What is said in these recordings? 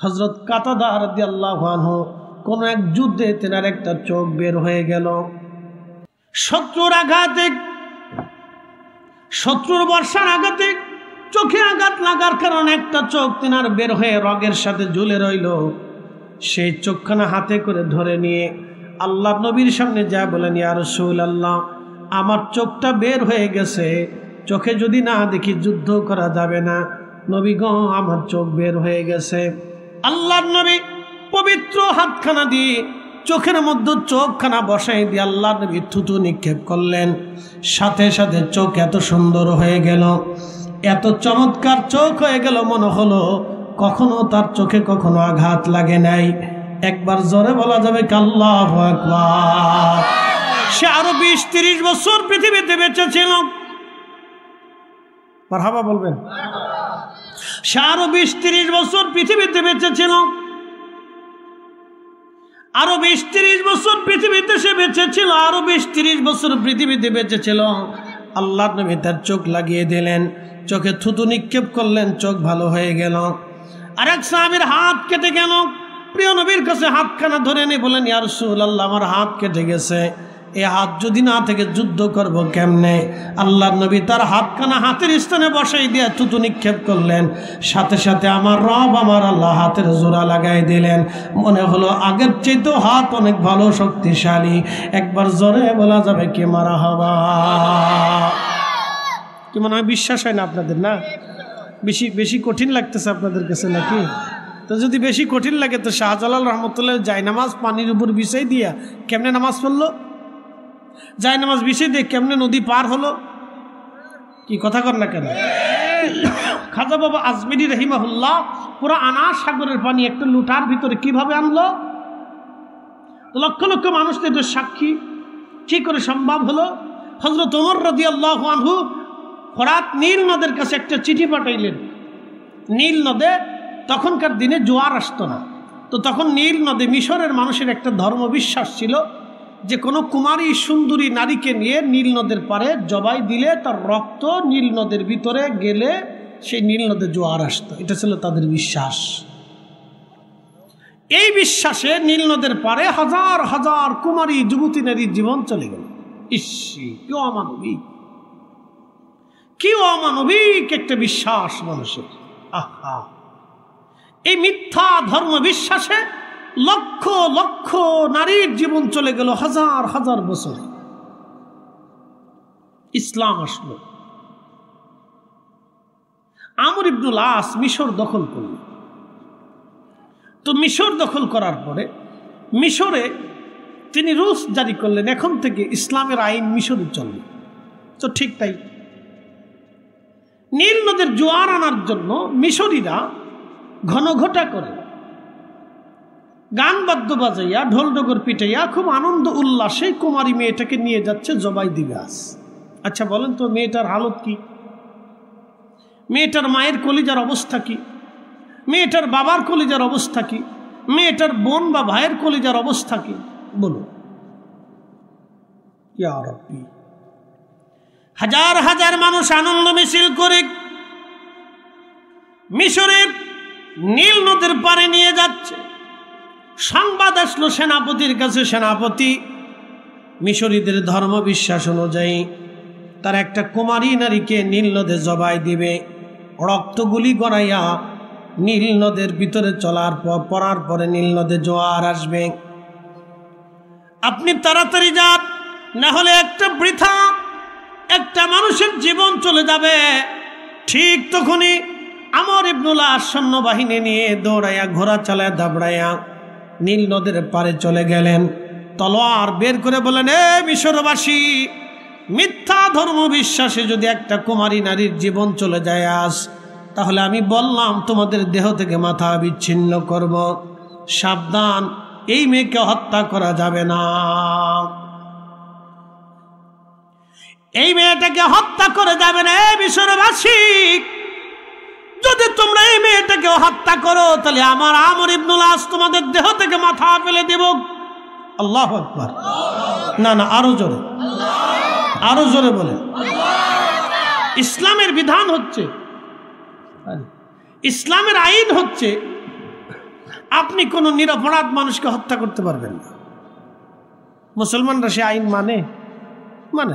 হযরত কাতাদা রাদিয়াল্লাহু আনহু কোন এক যুদ্ধে তেনার একটা চোখ বের হয়ে গেল। শত্রুর আঘাতে, শত্রুর বর্ষার আঘাতে চোখে আঘাত লাগার কারণে একটা চোখ তেনার বের হয়ে রগের সাথে ঝুলে রইল। সেই চোখখানা হাতে করে ধরে নিয়ে আল্লাহর নবীর সামনে যা বলেন, ইয়া রাসূলুল্লাহ, আমার চোখটা বের হয়ে গেছে, চোখে যদি না দেখি যুদ্ধ করা যাবে না। নবী গো, আমার চোখ বের হয়ে গেছে। আল্লাহর নবী পবিত্র হাতখানা দিয়ে চোখের মধ্যে চোখখানা বসাই দিয়ে আল্লাহর নবী থুতু নিক্ষেপ করলেন। সাথে সাথে চোখ এত সুন্দর হয়ে গেল, এত চমৎকার চোখ হয়ে গেল, মনে হলো কখনো তার চোখে কখনো আঘাত লাগে নাই। একবার জোরে বলা যাবে আল্লাহু আকবার। সে আরো 20-30 বছর পৃথিবীতে বেঁচে ছিল। মারহাবা বলবেন। সে আরো 20-30 বছর পৃথিবীতে বেঁচে ছিল। আরো 20-30 বছর পৃথিবীতে সে বেঁচে ছিল। আরো 20-30 বছর পৃথিবীতে বেঁচে ছিল। আল্লাহর নবী তার চোখ লাগিয়ে দিলেন, চোখে থুতু নিক্ষেপ করলেন, চোখ ভালো হয়ে গেল। আরেক সাহাবীর হাত কেটে গেল। প্রিয় নবীর কাছে হাতখানা ধরে নিয়ে বলেন, ইয়া রাসূলুল্লাহ, আমার হাত কেটে গেছে, এই হাত যদি না থেকে যুদ্ধ করব কেমনে? আল্লাহর নবী তার হাতখানা হাতের স্থানে বসাই দিয়ে থুতু নিক্ষেপ করলেন। সাথে সাথে আমার রব, আমার আল্লাহ হাতের জোড়া লাগাই দিলেন। মনে হলো আগের চেয়েও হাত অনেক ভালো, শক্তিশালী। একবার জোরে বলা যাবে কি মারহাবা। কি মনে হয় বিশ্বাস হয় না আপনাদের? না, বেশি বেশি কঠিন লাগতেছে আপনাদের কাছে নাকি? তো যদি বেশি কঠিন লাগে তো শাহজালাল রহমতুল্লাহ জায়নামাজ পানির উপর বিছাই দিয়া কেমনে নামাজ পড়লো? জায়নামাজ বিছাই দিয়ে কেমনে নদী পার হলো? কি কথা কর না কেন? খাজা বাবা আজমিরি রহিমাহুল্লাহ পুরো আনার সাগরের পানি একটা লুটার ভিতরে কিভাবে আনলো? লক্ষ লক্ষ মানুষ তো সাক্ষী। কি করে সম্ভব হলো? হযরত ওমর রাদিয়াল্লাহু আনহু ফরাত নীল নদের কাছে একটা চিঠি পাঠাইলেন। নীল নদে তখনকার দিনে জোয়ার আসতো না, তো তখন নীল নদে মিশরের মানুষের একটা ধর্মবিশ্বাস ছিল যে কোনো কুমারী সুন্দরী নারীকে নিয়ে নীল নদের পারে জবাই দিলে তার রক্ত নীল নদের ভিতরে গেলে সেই নীল নদে জোয়ার আসতো। এটা ছিল তাদের বিশ্বাস। এই বিশ্বাসে নীল নদের পারে হাজার হাজার কুমারী যুবতী নারীর জীবন চলে গেল। ইসি, কেউ অমানবিক, কেউ অমানবিক একটা বিশ্বাস মানুষের। আহা, এই মিথ্যা ধর্ম বিশ্বাসে লক্ষ লক্ষ নারীর জীবন চলে গেল হাজার হাজার বছর। ইসলাম আসলো। আমর ইবনুল আস মিশর দখল করল। তো মিশর দখল করার পরে মিশরে তিনি রুলস জারি করলেন, এখন থেকে ইসলামের আইন মিশরে চলবে। তো ঠিক তাই, নীল নদের জোয়ার আনার জন্য মিশরীরা ঘনঘটা করে গান বাদ্য বাজাইয়া ঢোল ডগর পিটাইয়া খুব আনন্দ উল্লাসে কুমারী মেয়েটাকে নিয়ে যাচ্ছে জবাই দিবে আজ। আচ্ছা বলেন তো মেয়েটার হালত কি? মেয়েটার মায়ের কলিজার অবস্থা কি? মেয়েটার বাবার কলিজার অবস্থা কি? মেয়েটার বোন বা ভাইয়ের কলিজার অবস্থা কি? বলুন। ইয়া রাব্বি, হাজার হাজার মানুষ আনন্দ মিছিল করে মিশরের নীল নদের পারে নিয়ে যাচ্ছে। সংবাদ আসলো সেনাপতির কাছে। সেনাপতি মিশরীদের ধর্ম বিশ্বাস অনুযায়ী তার একটা কুমারী নারীকে নীল নদে জবাই দিবে। রক্তগুলি গড়াইয়া নীল নদের ভিতরে পড়ার পরে নীল নদে জোয়ার আসবে। আপনি তাড়াতাড়ি যান, না হলে একটা বৃথা একটা মানুষের জীবন চলে যাবে। ঠিক তখনই আমর ইবনুল আস সৈন্যবাহিনী নিয়ে দৌড়াইয়া ঘোড়া চালায় দাবড়াইয়া নীল নদের পারে চলে গেলেন। তলোয়ার বের করে বলেন, এ মিশরবাসী, মিথ্যা ধর্ম বিশ্বাসে যদি একটা কুমারী নারীর জীবন চলে যায় আজ, তাহলে আমি বললাম তোমাদের দেহ থেকে মাথা বিচ্ছিন্ন করব। সাবধান, এই মেয়েকে হত্যা করা যাবে না। এই মেয়েটাকে হত্যা করে যাবে না। এই মিশরবাসী, যদি তোমরা এই মেয়েটাকে হত্যা করো তাহলে আমার আমর ইবনুল আস তোমাদের দেহ থেকে মাথা ফেলে দেব। আল্লাহু আকবার। না না, আরো জোরে, আরো জোরে বলে। ইসলামের বিধান হচ্ছে, ইসলামের আইন হচ্ছে, আপনি কোনো নিরপরাধ মানুষকে হত্যা করতে পারবেন না। মুসলমানরা সে আইন মানে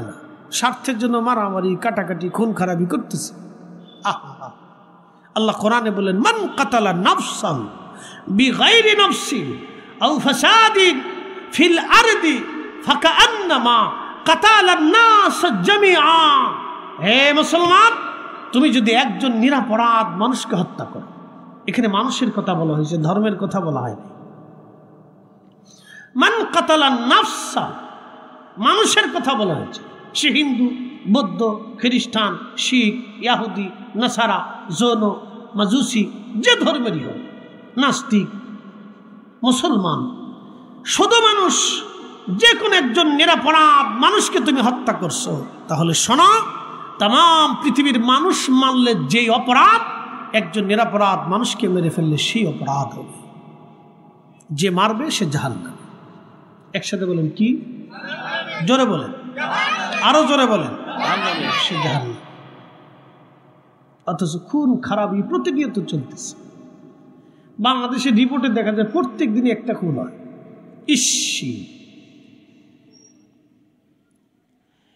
না, স্বার্থের জন্য মারামারি, কাটাকাটি, খুন খারাপি করতেছে। আল্লাহ কোরআনে বলেন, মান কাতালা নাফসান বিগাইরি নাফসিন আও ফাসাদিন ফিল আরদি ফাকান্নামা কাতালান নাস জামিআ। হে মুসলমান, তুমি যদি একজন নিরপরাধ মানুষকে হত্যা করো, এখানে মানুষের কথা বলা হয়েছে, ধর্মের কথা বলা হয়নি। মান কাতালা নাফসা, মানুষের কথা বলা হয়েছে। সে হিন্দু, বৌদ্ধ, খ্রিস্টান, শিখ, ইয়াহুদি, নাসারা, জৈন, মাজুসি, যে ধর্মেরই হোক, নাস্তিক, মুসলমান, শুধু মানুষ, যে কোনো একজন নিরপরাধ মানুষকে তুমি হত্যা করছো, তাহলে শোনো, তাম পৃথিবীর মানুষ মানলে যেই অপরাধ, একজন নিরপরাধ মানুষকে মেরে ফেললে সেই অপরাধ হবে। যে মারবে সে জাহান্নামে। একসাথে বলেন কি? জোরে বলেন, আরো জোরে বলেন, সে জাহান্নামে। অথচ খুন খারাপি প্রতিনিয়ত চলতেছে। বাংলাদেশের রিপোর্টে দেখা যায় প্রত্যেক দিনই একটা খুন হয়। ইসি,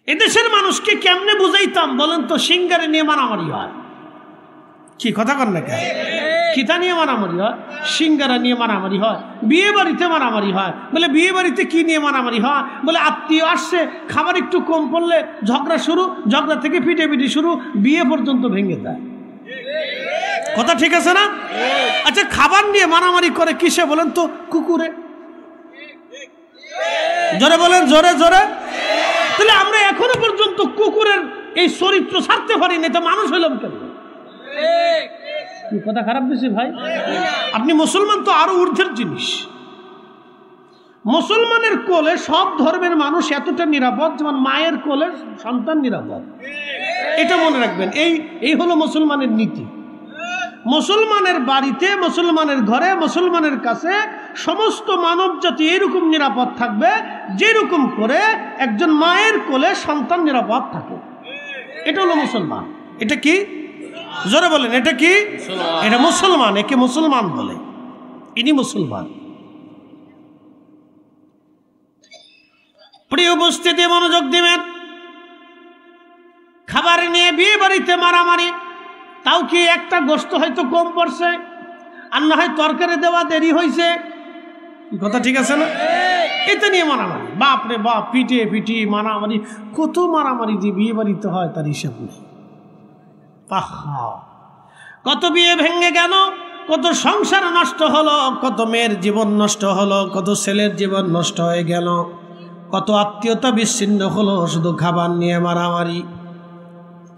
এদেশের মানুষকে কেমনে বুঝাইতাম বলেন তো? সিঙ্গারে নিয়ে মারামারি হয়, কি কথা কন না কেন? কিতা নিয়ে মারামারি হয়? সিঙ্গারা নিয়ে মারামারি হয়। বিয়ে বাড়িতে মারামারি হয়। বলে বিয়ে বাড়িতে কি নিয়ে মারামারি হয়? বলে আত্মীয় আসছে, খাবার একটু কম পড়লে ঝগড়া শুরু, ঝগড়া থেকে পিটাপিটি শুরু, বিয়ে পর্যন্ত ভেঙে যায়। কথা ঠিক আছে না? আচ্ছা, খাবার নিয়ে মারামারি করে কিসে বলেন তো? কুকুরে। জোরে বলেন, জোরে জোরে। তাহলে আমরা এখনো পর্যন্ত কুকুরের এই চরিত্র ছাড়তে পারি না, তো মানুষ হইলাম কেন? কথা খারাপ বেশি ভাই? আপনি মুসলমান তো আরো ঊর্ধ্বের জিনিস। মুসলমানের কোলে সব ধর্মের মানুষ এতটা নিরাপদ যেমন মায়ের কোলে সন্তান নিরাপদ। এটা মনে রাখবেন। এই হলো মুসলমানের নীতি। মুসলমানের বাড়িতে, মুসলমানের ঘরে, মুসলমানের কাছে সমস্ত মানব জাতি এরকম নিরাপদ থাকবে যেরকম করে একজন মায়ের কোলে সন্তান নিরাপদ থাকে। এটা হলো মুসলমান। এটা কি? জোরে বলেন, এটা কি? এটা মুসলমান। একে মুসলমান বলে। ইনি মুসলমান। প্রিয় উপস্থিতি, মনোযোগ দিবেন। খাবার নিয়ে বিয়ে বাড়িতে মারামারি, তাও কি একটা গোস্ত হয়তো কম পড়ছে, আর না হয় তরকারি দেওয়া দেরি হয়েছে। কথা ঠিক আছে না? এটা নিয়ে মারামারি, বাপরে বাপ, পিটে পিটি মারামারি, কত মারামারি যে বিয়ে বাড়িতে হয় তার হিসাব নেই। কত বিয়ে ভেঙে গেল, কত সংসার নষ্ট হলো, কত মেয়ের জীবন নষ্ট হলো, কত ছেলের জীবন নষ্ট হয়ে গেল, কত আত্মীয়তা বিচ্ছিন্ন হলো শুধু খাবার নিয়ে মারামারি।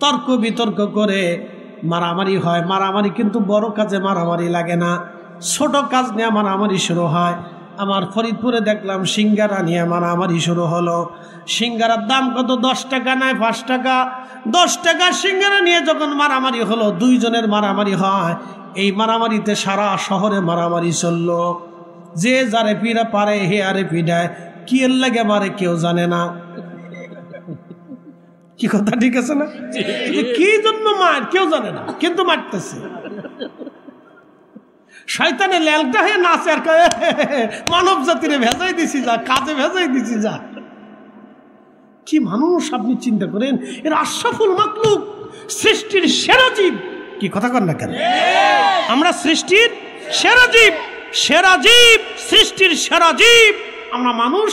তর্ক বিতর্ক করে মারামারি হয়। মারামারি কিন্তু বড় কাজে মারামারি লাগে না, ছোট কাজ নিয়ে মারামারি শুরু হয়। আমার ফরিদপুরে দেখলাম সিঙ্গারা নিয়ে মারামারি শুরু হলো। সিঙ্গারার দাম কত? 10 টাকা নয় 5 টাকা। 10 টাকা সিঙ্গারা নিয়ে যখন মারামারি হলো, দুইজনের মারামারি হয়। এই মারামারিতে সারা শহরে মারামারি চলল। যে যারে পিড়া পারে হে আরে পিড়ায়, কি এর লাগে মারে কেউ জানে না। কি কথা ঠিক আছে না? কি জন্য মার কেউ জানে না, কিন্তু মারতেছে। শয়তানে লেলটা হয়ে নাচে আর মানব জাতিরে ভেজাই দিছি যা, কাজে ভেজাই দিছি যা। কি মানুষ আপনি চিন্তা করেন, এর আশরাফুল মাখলুক, সৃষ্টির সেরা জীব। কি কথা কর না কেন? আমরা সৃষ্টির সেরা জীব, সেরা জীব, সৃষ্টির সেরা জীব। আমরা মানুষ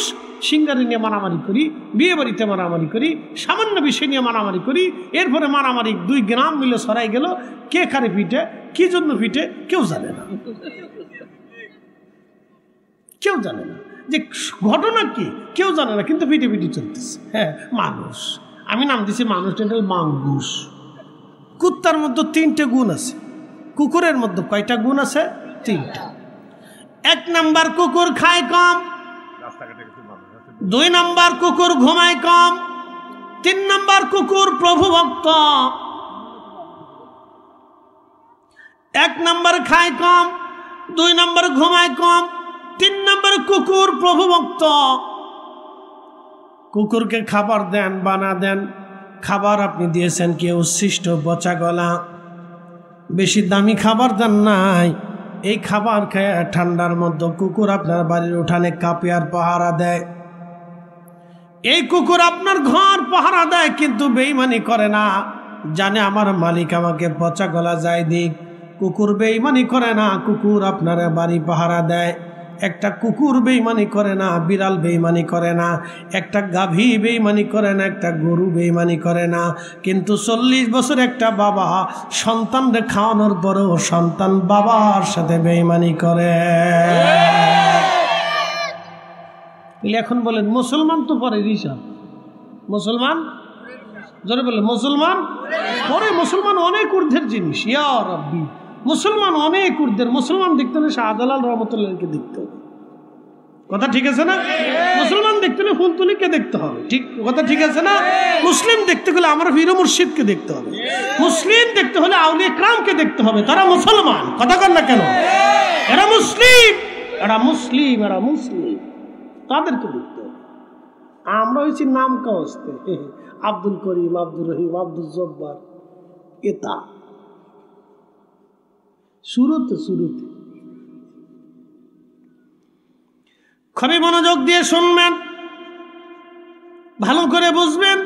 সিঙ্গারি নিয়ে মারামারি করি, বিয়ে বাড়িতে মারামারি করি, সামান্য বিষয় নিয়ে মারামারি করি। এরপরে মারামারি 2 গ্রাম মিলে সরাই গেল। কে কারে পিঠে, কি জন্য পিঠে, কেউ জানে না। কেউ জানে না যে ঘটনা কি, কেউ জানে না, কিন্তু পিঠে পিঠে চলতেছে। হ্যাঁ, মানুষ। আমি নাম দিছি মানুষ, এটা মাঙ্গুস। কুত্তার মধ্যে 3টে গুণ আছে, কুকুরের মধ্যে কয়টা গুণ আছে? 3টা। 1 নাম্বার, কুকুর খায় কম। 2 নাম্বার, কুকুর ঘুমায় কম। 3 নাম্বার, কুকুর প্রভু ভক্ত। 1 নাম্বার খায় কম, 2 নাম্বার ঘুমায় কম, 3 নাম্বার কুকুর প্রভু ভক্ত। কুকুরকে খাবার দেন, বানা দেন, খাবার আপনি দিয়েছেন কি উচ্ছিষ্ট পচা গলা, বেশি দামি খাবার দেন নাই, এই খাবার খেয়ে ঠান্ডার মধ্যে কুকুর আপনার বাড়ির উঠানে কাঁপে আর পাহারা দেয়। এই কুকুর আপনার ঘর পাহারা দেয়, কিন্তু বেঈমানি করে না, জানে আমার মালিক আমাকে পচা গলা যায় দিক। কুকুর বেঈমানি করে না, কুকুর আপনার বাড়ি পাহারা দেয়। একটা কুকুর বেঈমানি করে না, বিড়াল বেঈমানি করে না, একটা গাভী বেঈমানি করে না, একটা গরু বেঈমানি করে না। কিন্তু 40 বছর একটা বাবা সন্তানকে খাওয়ানোর পরেও সন্তান বাবার সাথে বেঈমানি করে। এখন বলেন মুসলমান তো পরে রিসাব, মুসলমান জোরে বলেন মুসলমান পরে, মুসলমান অনেক ঊর্ধ্বের জিনিস। ইয়া রাব্বি, মুসলমান অনেক ঊর্ধ্বের। মুসলমান দেখতে হলে শাহজালাল রহমতুল্লাহকে দেখতে হবে, কথা ঠিক আছে না? মুসলমান দেখতে হলে ফুলতুলিকে দেখতে হবে, ঠিক কথা ঠিক আছে না? মুসলিম দেখতে হলে আমার পীর মুর্শিদকে দেখতে হবে, মুসলিম দেখতে হলে আউলিয়া কিরামকে দেখতে হবে। তারা মুসলমান, কথা কন না কেন? এরা মুসলিম, এরা মুসলিম, এরা মুসলিম, তাদেরকে দেখতে হবে। আমরা হয়েছি নাম কাস্তে, আব্দুল করিম, আব্দুর রহিম, আব্দুল জব্বার, এটা শুরুতে খুবই মনোযোগ দিয়ে শুনবেন, ভালো করে বুঝবেন।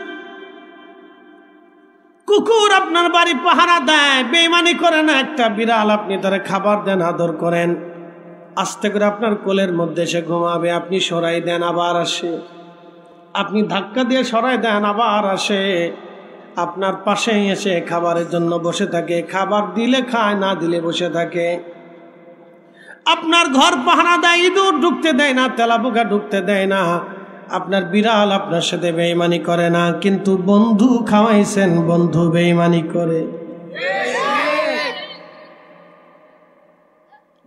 কুকুর আপনার বাড়ি পাহারা দেয়, বেঈমানি করে না। একটা বিড়াল আপনি তারা খাবার দেন, আদর করেন, আস্তে করে আপনার কোলের মধ্যে এসে ঘুমাবে, আপনি সরাই দেন আবার আসে, আপনি ধাক্কা দিয়ে সরাই দেন আবার আসে, আপনার পাশেই এসে খাবারের জন্য বসে থাকে, খাবার দিলে খায়, না দিলে বসে থাকে। আপনার ঘর পাহারা দেয়, ইঁদুর ঢুকতে দেয় না, তেলাপোকা ঢুকতে দেয় না। আপনার বিড়াল আপনার সাথে বেঈমানি করে না, কিন্তু বন্ধু খাওয়াইছেন, বন্ধু বেঈমানি করে।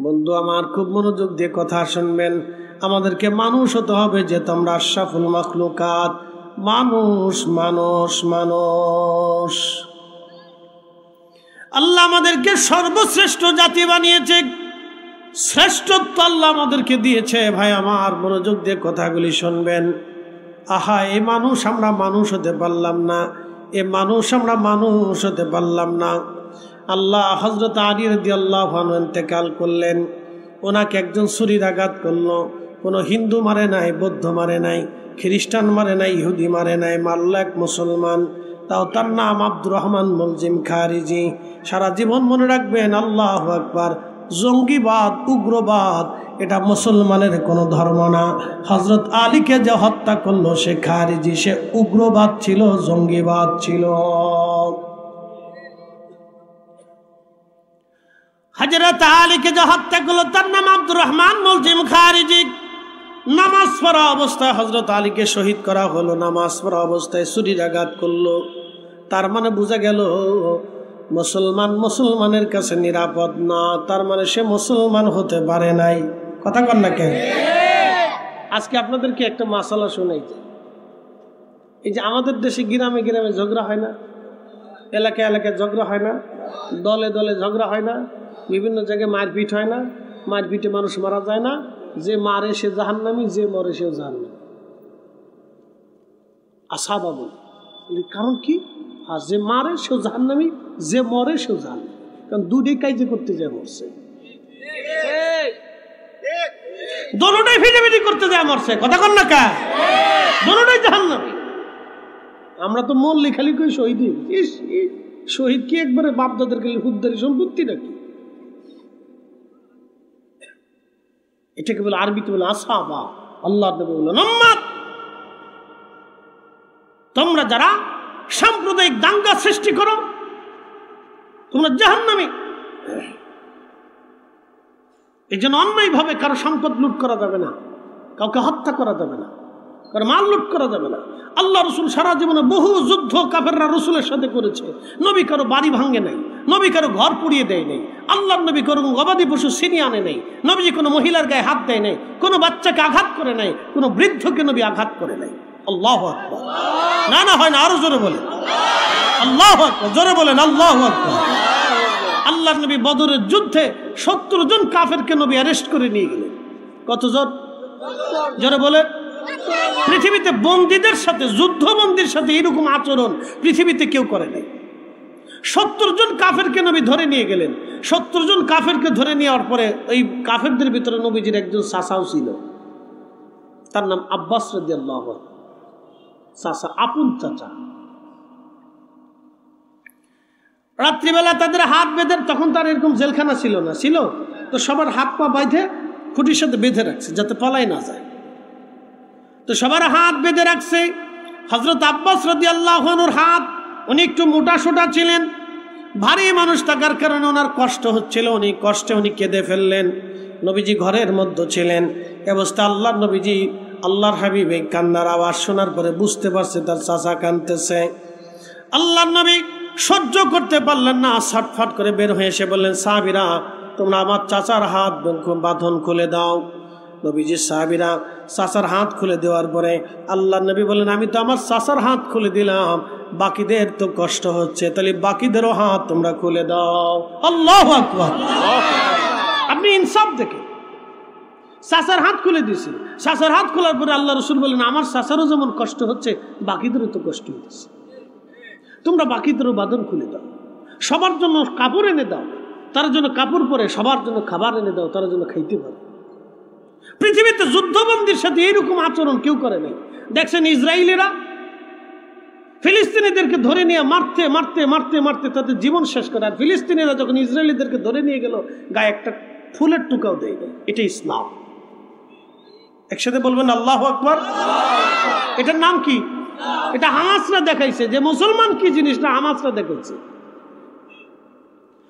বন্ধু আমার, খুব মনোযোগ দিয়ে কথা শুনবেন। আমাদেরকে মানুষ হতে হবে, যে তোমরা আশরাফুল মাখলুকাত, মানুষ মানুষ মানুষ। আল্লাহ আমাদেরকে সর্বশ্রেষ্ঠ জাতি বানিয়েছে, শ্রেষ্ঠত্ব আল্লাহ আমাদেরকে দিয়েছে। ভাই আমার, মনোযোগ দিয়ে কথাগুলি শুনবেন। আহা, এই মানুষ আমরা মানুষ হতে পারলাম না, এ মানুষ আমরা মানুষ হতে পারলাম না। আল্লাহ হযরত আলী রাদিয়াল্লাহু আনহু ইন্তেকাল করলেন, ওনাকে একজন ছুরির আঘাত করলো। কোনো হিন্দু মারে নাই, বৌদ্ধ মারে নাই, খ্রিস্টান মারে নাই, ইহুদি মারে নাই, মারল এক মুসলমান। তাও তার নাম আব্দুর রহমান মুলজিম খারিজি। সারা জীবন মনে রাখবেন, আল্লাহু আকবার। জঙ্গিবাদ, উগ্রবাদ এটা মুসলমানের কোনো ধর্ম না। হযরত আলীকে যে হত্যা করলো সে খারিজি, সে উগ্রবাদ ছিল, জঙ্গিবাদ ছিল। হযরত আলীকে যে হত্যা করলো তার নাম আব্দুর রহমান মুলজিম খারিজি। নামাজ পড়া অবস্থায় হযরত আলীকে শহীদ করা হলো, নামাজ পড়া অবস্থায় ছুরির আঘাত করলো। তার মানে বোঝা গেল মুসলমান মুসলমানের কাছে নিরাপদ না, তার মানে সে মুসলমান হতে পারে নাই। কথা কন না কেন? আজকে আপনাদেরকে একটা মাসালা শোনাই যায়। এই যে আমাদের দেশে গ্রামে গ্রামে ঝগড়া হয় না, এলাকায় এলাকায় ঝগড়া হয় না, দলে দলে ঝগড়া হয় না, বিভিন্ন জায়গায় মারপিট হয় না, মারপিটে মানুষ মারা যায় না, যে মারে সে জাহান্নামী, যে মরে সেও জাহান্নামী। আশা বাবু, কারণ কি? আর যে মারে সেও জাহান্নামী, যে মরে সেও জাহান্নামী। কারণ দুটোই কাজে করতে যায় মরছে, দোনোটাই ফিটাফিটি করতে যায় মরছে। কথা কন না কা? দোনোটাই জাহান্নামী। আমরা তো মরলে খালি কই শহীদ। শহীদ কি একবারে বাপদাদের খালি হুদ্দারি সম্পত্তি নাকি? এটাকে বলে আরবিতে বলে আসহাবা। আল্লাহ নবী বললেন, উম্মত, তোমরা যারা সাম্প্রদায়িক দাঙ্গা সৃষ্টি করো তোমরা জাহান্নামী। এই জন্য অন্যায়ভাবে কারো সম্পদ লুট করা যাবে না, কাউকে হত্যা করা যাবে না, কারো মাল লুট করা যাবে না। আল্লাহ রসুল সারা জীবনে বহু যুদ্ধ কাফেররা রসুলের সাথে করেছে। নবী কারো বাড়ি ভাঙে নাই, নবী কারো ঘর পুড়িয়ে দেয় নাই, আল্লাহ নবী কোনো গবাদি পশু ছিনিয়ে আনে নাই, নবীজি কোনো মহিলার গায়ে হাত দেয় নাই, কোনো বাচ্চাকে আঘাত করে নাই, কোনো বৃদ্ধকে নবী আঘাত করে নাই। আল্লাহু আকবার। না না হয় না, আরো জোরে বলেন আল্লাহু আকবার, জোরে বলেন আল্লাহু আকবার। আল্লাহ নবী বদরের যুদ্ধে 70 জন কাফেরকে নবী অ্যারেস্ট করে নিয়ে গেলেন। কতজন? জোরে বলেন। পৃথিবীতে বন্দীদের সাথে, যুদ্ধবন্দীর সাথে এরকম আচরণ পৃথিবীতে কেউ করে নাই। 70 জন কাফেরকে নবী ধরে নিয়ে গেলেন। 70 জন কাফেরকে ধরে নেওয়ার পরে ওই কাফেরদের ভিতরে নবীজির একজন চাচাও ছিল, তার নাম আব্বাস রাদিয়াল্লাহু আনহু, চাচা, আপন চাচা। রাত্রিবেলা তাদের হাত বেঁধে, তখন তার এরকম জেলখানা ছিল না, ছিল তো সবার হাত পা বাঁধে খুঁটির সাথে বেঁধে রাখছে যাতে পালাই না যায়। তো সবার হাত বেঁধে রাখছে। হযরত আব্বাস রাদিয়াল্লাহু আনহুর হাত, উনি একটু মোটা সোটা ছিলেন, ভারী মানুষ থাকার কারণে ওনার কষ্ট হচ্ছিল, উনি কষ্টে উনি কেঁদে ফেললেন। নবীজি ঘরের মধ্যে ছিলেন, অবস্থা আল্লাহর নবীজি, আল্লাহর হাবিব এই কান্নার আওয়াজ শোনার পরে বুঝতে পারছে তার চাচা কাঁদতেছে। আল্লাহর নবী সহ্য করতে পারলেন না, ছটফট করে বের হয়ে এসে বললেন, সাহাবীরা তোমরা আমার চাচার হাত বাঁধন খুলে দাও। নবীজি সাহাবীরা চাচার হাত খুলে দেওয়ার পরে আল্লাহর নবী বললেন, আমি তো আমার চাচার হাত খুলে দিলাম, বাকিদের তো কষ্ট হচ্ছে, তাহলে বাকিদেরও হাত তোমরা খুলে দাও। আল্লাহু আকবার। আপনি ইনসাফ দেখে চাচার হাত খুলে দিয়েছেন। চাচার হাত খোলার পরে আল্লাহ রাসূল বললেন, আমার চাচারও যেমন কষ্ট হচ্ছে বাকিদেরও তো কষ্ট হচ্ছে, তোমরা বাকিদেরও বাঁধন খুলে দাও। সবার জন্য কাপড় এনে দাও, তার জন্য কাপড় পরে, সবার জন্য খাবার এনে দাও, তার জন্য খাইতে পারে। পৃথিবীতে যুদ্ধবন্দীর সাথে এইরকম আচরণ কেউ করে নাই। দেখছেন ইসরায়েলিরা ফিলিস্তিনিদেরকে ধরে নিয়ে মারতে মারতে মারতে মারতে তাদের জীবন শেষ করে, আর ফিলিস্তিনিরা যখন ইসরায়েলিদেরকে ধরে নিয়ে গেল গায়ে একটা ফুলের টুকাও দেয় না। এটা ইসলাম। একসাথে বলবেন আল্লাহু আকবার। এটার নাম কি? এটা হামাসরা দেখাইছে যে মুসলমান কি জিনিসটা, হামাসরা দেখাইছে।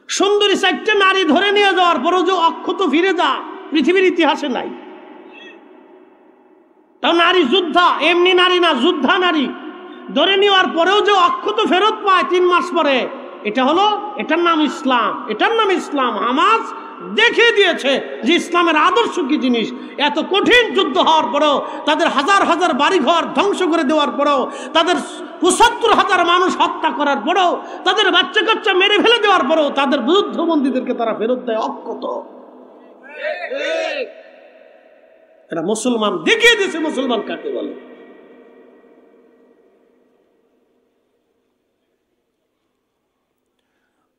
সুন্দরী 4টে নারী ধরে নিয়ে যাওয়ার পরও যে অক্ষত ফিরে যা পৃথিবীর ইতিহাসে নাই। তাও নারী যোদ্ধা, এমনি নারী না, যোদ্ধা নারী ধরে নেওয়ার পরেও যে অক্ষত ফেরত পায় 3 মাস পরে, এটা হলো, এটার নাম ইসলাম। এটার নাম ইসলাম। হামাস দেখিয়ে দিয়েছে যে ইসলামের আদর্শ কি জিনিস। এত কঠিন যুদ্ধ হওয়ার পরেও, তাদের হাজার হাজার বাড়িঘর ধ্বংস করে দেওয়ার পরেও, তাদের ৭৫,০০০ মানুষ হত্যা করার পরেও, তাদের বাচ্চা কাচ্চা মেরে ফেলে দেওয়ার পরেও তাদের যুদ্ধবন্দীদেরকে তারা ফেরত দেয় অক্ষত। এরা মুসলমান, দেখিয়ে দিয়েছে মুসলমান কাকে বলে।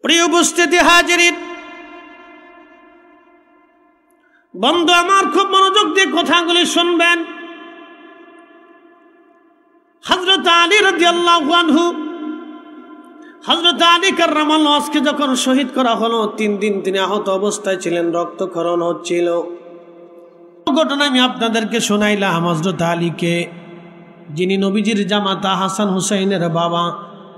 প্রিয় উপস্থিতি হাজিরিন, বন্ধু আমার খুব মনোযোগ দিয়ে কথাগুলি শুনবেন। হযরত আলী রাদিয়াল্লাহু আনহু, হযরত আলী কাররামাল্লাহু আজকে যখন শহীদ করা হলো, 3 দিন তিনি আহত অবস্থায় ছিলেন, রক্তক্ষরণ হচ্ছিল। ঘটনা আমি আপনাদেরকে শোনাইলাম। হযরত আলীকে, যিনি নবীজির জামাতা হাসান হুসাইনের বাবা,